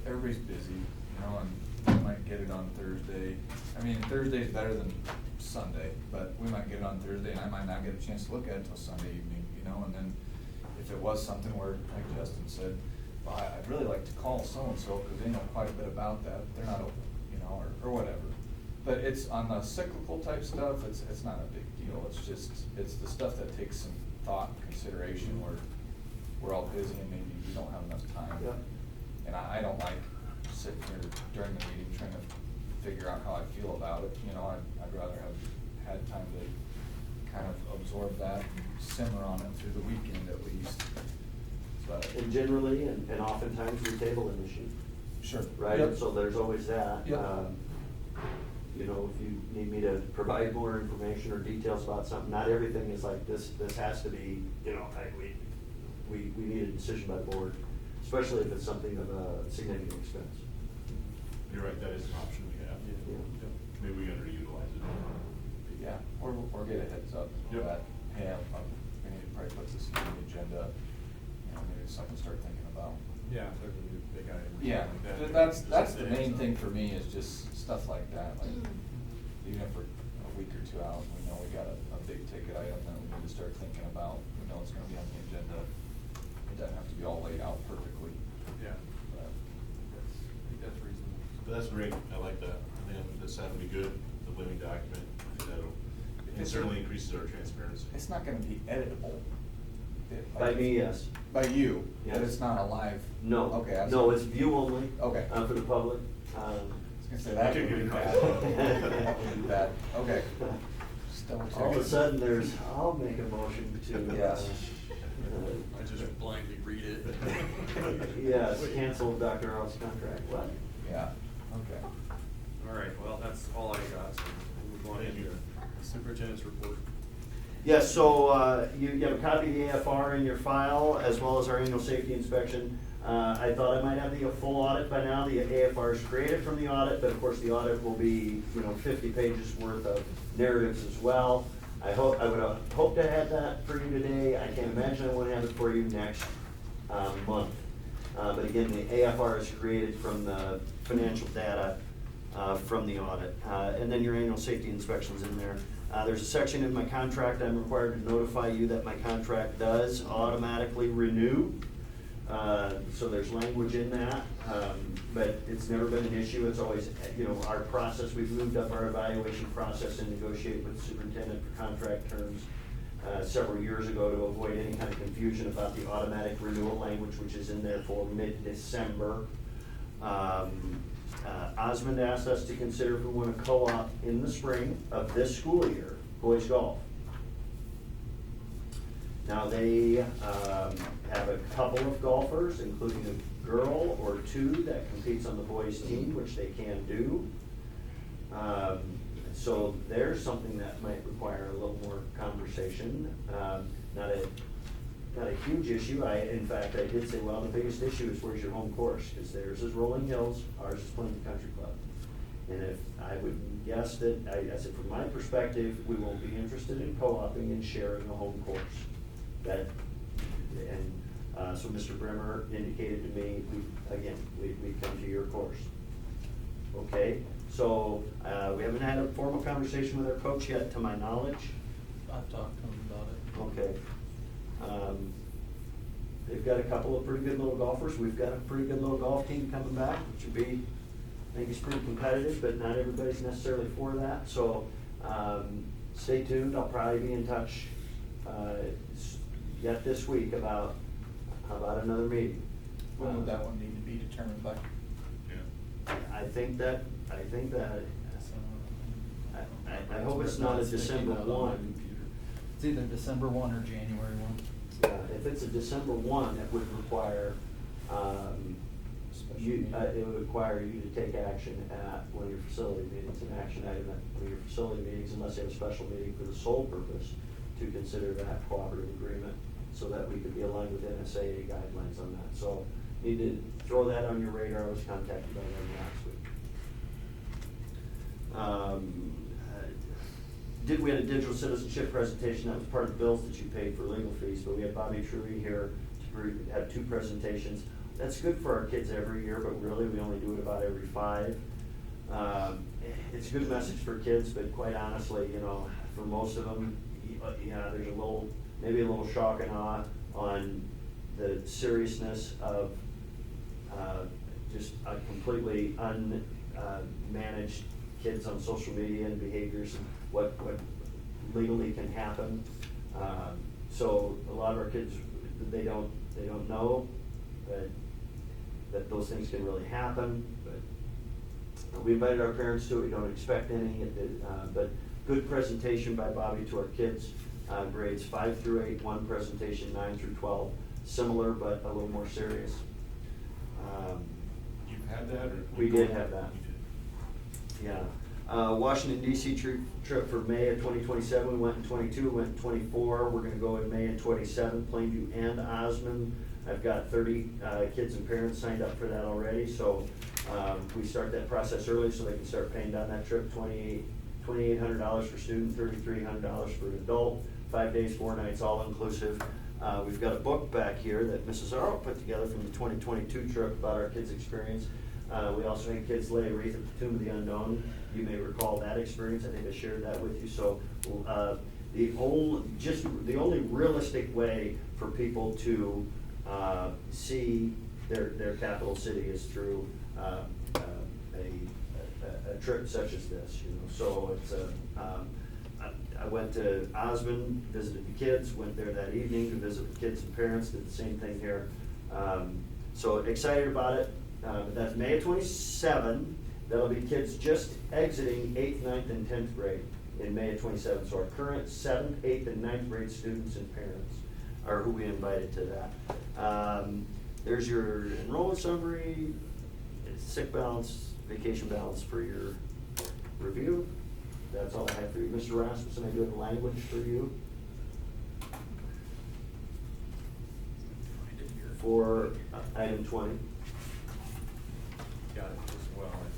everybody's busy, you know, and we might get it on Thursday. I mean, Thursday's better than Sunday, but we might get it on Thursday, and I might not get a chance to look at it till Sunday evening, you know, and then if it was something where, like Justin said, well, I'd really like to call so-and-so, because they know quite a bit about that, they're not open, you know, or whatever. But it's on the cyclical type stuff, it's not a big deal, it's just, it's the stuff that takes some thought and consideration, where we're all busy and maybe we don't have enough time. Yep. And I don't like sitting here during the meeting trying to figure out how I feel about it, you know, I'd rather have had time to kind of absorb that, simmer on it through the weekend at least, but. And generally, and oftentimes we table an issue. Sure. Right, Yep. so there's always that. Yep. You know, if you need me to provide more information or details about something, not everything is like this has to be, you know, we need a decision by the board, especially if it's something of a significant expense. You're right, that is an option we have. Yeah. Maybe we underutilize it. Yeah, or get a heads up Yep. that, hey, we need to probably put this on the agenda, you know, maybe it's something to start thinking about. Yeah, if there's a new big item. or Yeah, something like that. that's the main thing for me, is just stuff like that, like, even if we're a week or two out, we know we got a big ticket item that we need to start thinking about, we know it's gonna be on the agenda. It doesn't have to be all laid out perfectly. Yeah, But I think that's reasonable. But that's great, I like that. I think this would be good, the living document, I think that'll, it certainly increases our transparency. it's not gonna be editable. By me, yes. By you, but Yes. it's not a live. No. Okay. I was- No, it's view only. Okay. For the public. I was gonna say, that would be bad. That would be bad, okay. Just double check. All of a sudden, I'll make a motion to. Yes. I just blindly read it. Yes, cancel Dr. Earl's contract. What? Yeah, okay. All right, well, that's all I got, so we'll move on Thank you. into the superintendent's report. Yes, so you have a copy of the AFR in your file, as well as our annual safety inspection. I thought I might have the full audit by now. The AFR is created from the audit, but of course the audit will be, 50 pages worth of narratives as well. I would hope to have that for you today. I can't imagine I won't have it for you next month. But again, the AFR is created from the financial data from the audit. And then your annual safety inspection's in there. There's a section in my contract, I'm required to notify you that my contract does automatically renew. So there's language in that, but it's never been an issue. It's always, our process, we've moved up our evaluation process and negotiated with the superintendent for contract terms several years ago to avoid any kind of confusion about the automatic renewal language, which is in there for mid-December. Osmond asked us to consider if we want to co-op in the spring of this school year, boys golf. Now, they have a couple of golfers, including a girl or two that competes on the boys team, which they can do. So there's something that might require a little more conversation. Not a huge issue. In fact, I did say, well, the biggest issue is where's your home course? Because theirs is Rolling Hills, ours is Plainview Country Club. And if I would guess that, I said, from my perspective, we won't be interested in co-oping and sharing a home course. So Mr. Bremer indicated to me, we come to your course. Okay, so we haven't had a formal conversation with our coach yet, to my knowledge. I've talked to him about it. Okay. They've got a couple of pretty good little golfers. We've got a pretty good little golf team coming back, which would be, I think it's pretty competitive, but not everybody's necessarily for that. So stay tuned. I'll probably be in touch yet this week about another meeting. When would that one need to be determined by? Yeah. I think that I hope it's not a December one. It's either December 1 or January 1. If it's a December 1, it would require, it would require you to take action at one of your facility meetings, an action item at one of your facility meetings, unless you have a special meeting for the sole purpose to consider that cooperative agreement, so that we could be aligned with NSAA guidelines on that. So need to throw that on your radar. I was contacted by them last week. we had a digital citizenship presentation, that was part of the bills that you paid for legal fees, but we had Bobby Truby here to have 2 presentations. That's good for our kids every year, but really, we only do it about every 5. It's a good message for kids, but quite honestly, you know, for most of them, yeah, there's maybe a little shock and awe on the seriousness of just a completely unmanaged kids on social media and behaviors and what legally can happen. So a lot of our kids, they don't know that those things can really happen. But we invited our parents to it. We don't expect any. But good presentation by Bobby to our kids, grades 5 through 8. One presentation 9 through 12. Similar, but a little more serious. You've had that, or? We did have that. Yeah. Washington DC trip for May of 2027. We went in 22, went in 24. We're gonna go in May in 27, Plainview and Osmond. I've got 30 kids and parents signed up for that already, so we start that process early so they can start paying down that trip. $2,800 for student, $3,300 for an adult, 5 days, 4 nights, all inclusive. We've got a book back here that Mrs. Arl put together from the 2022 trip about our kids' experience. We also had kids lay a wreath at the Tomb of the Unknown. You may recall that experience. I think I shared that with you. So the only realistic way for people to see their capital city is through a trip such as this. You know, so it's I went to Osmond, visited the kids, went there that evening to visit the kids and parents, did the same thing here. So excited about it. But that's May of 27. That'll be kids just exiting 8th, 9th, and 10th grade in May of 27. So our current 7th, 8th, and 9th grade students and parents are who we invited to that. There's your enrollment summary, sick balance, vacation balance for your review. That's all I have for you. Mr. Rasmussen, I do have language for you. For item 20. Got it as well, I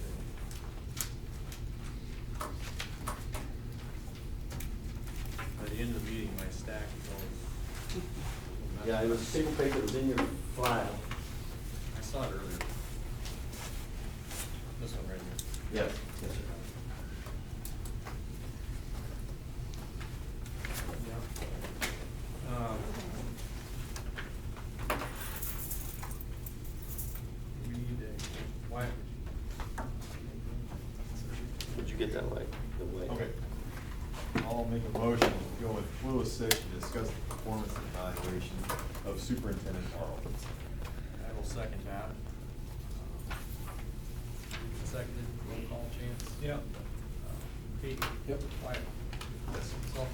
think. By the end of the meeting, my stack is all. Yeah, it was a single page that was in your file. I saw it earlier. This one right here. Yes. Yes, sir. Would you get that way? Okay. I'll make a motion to go with Lewis 6 to discuss the performance evaluation of Superintendent Arlen. I will second that. Seconded, roll call, Chance? Yep. Kate? Yep. Wyatt? Yes. Myself,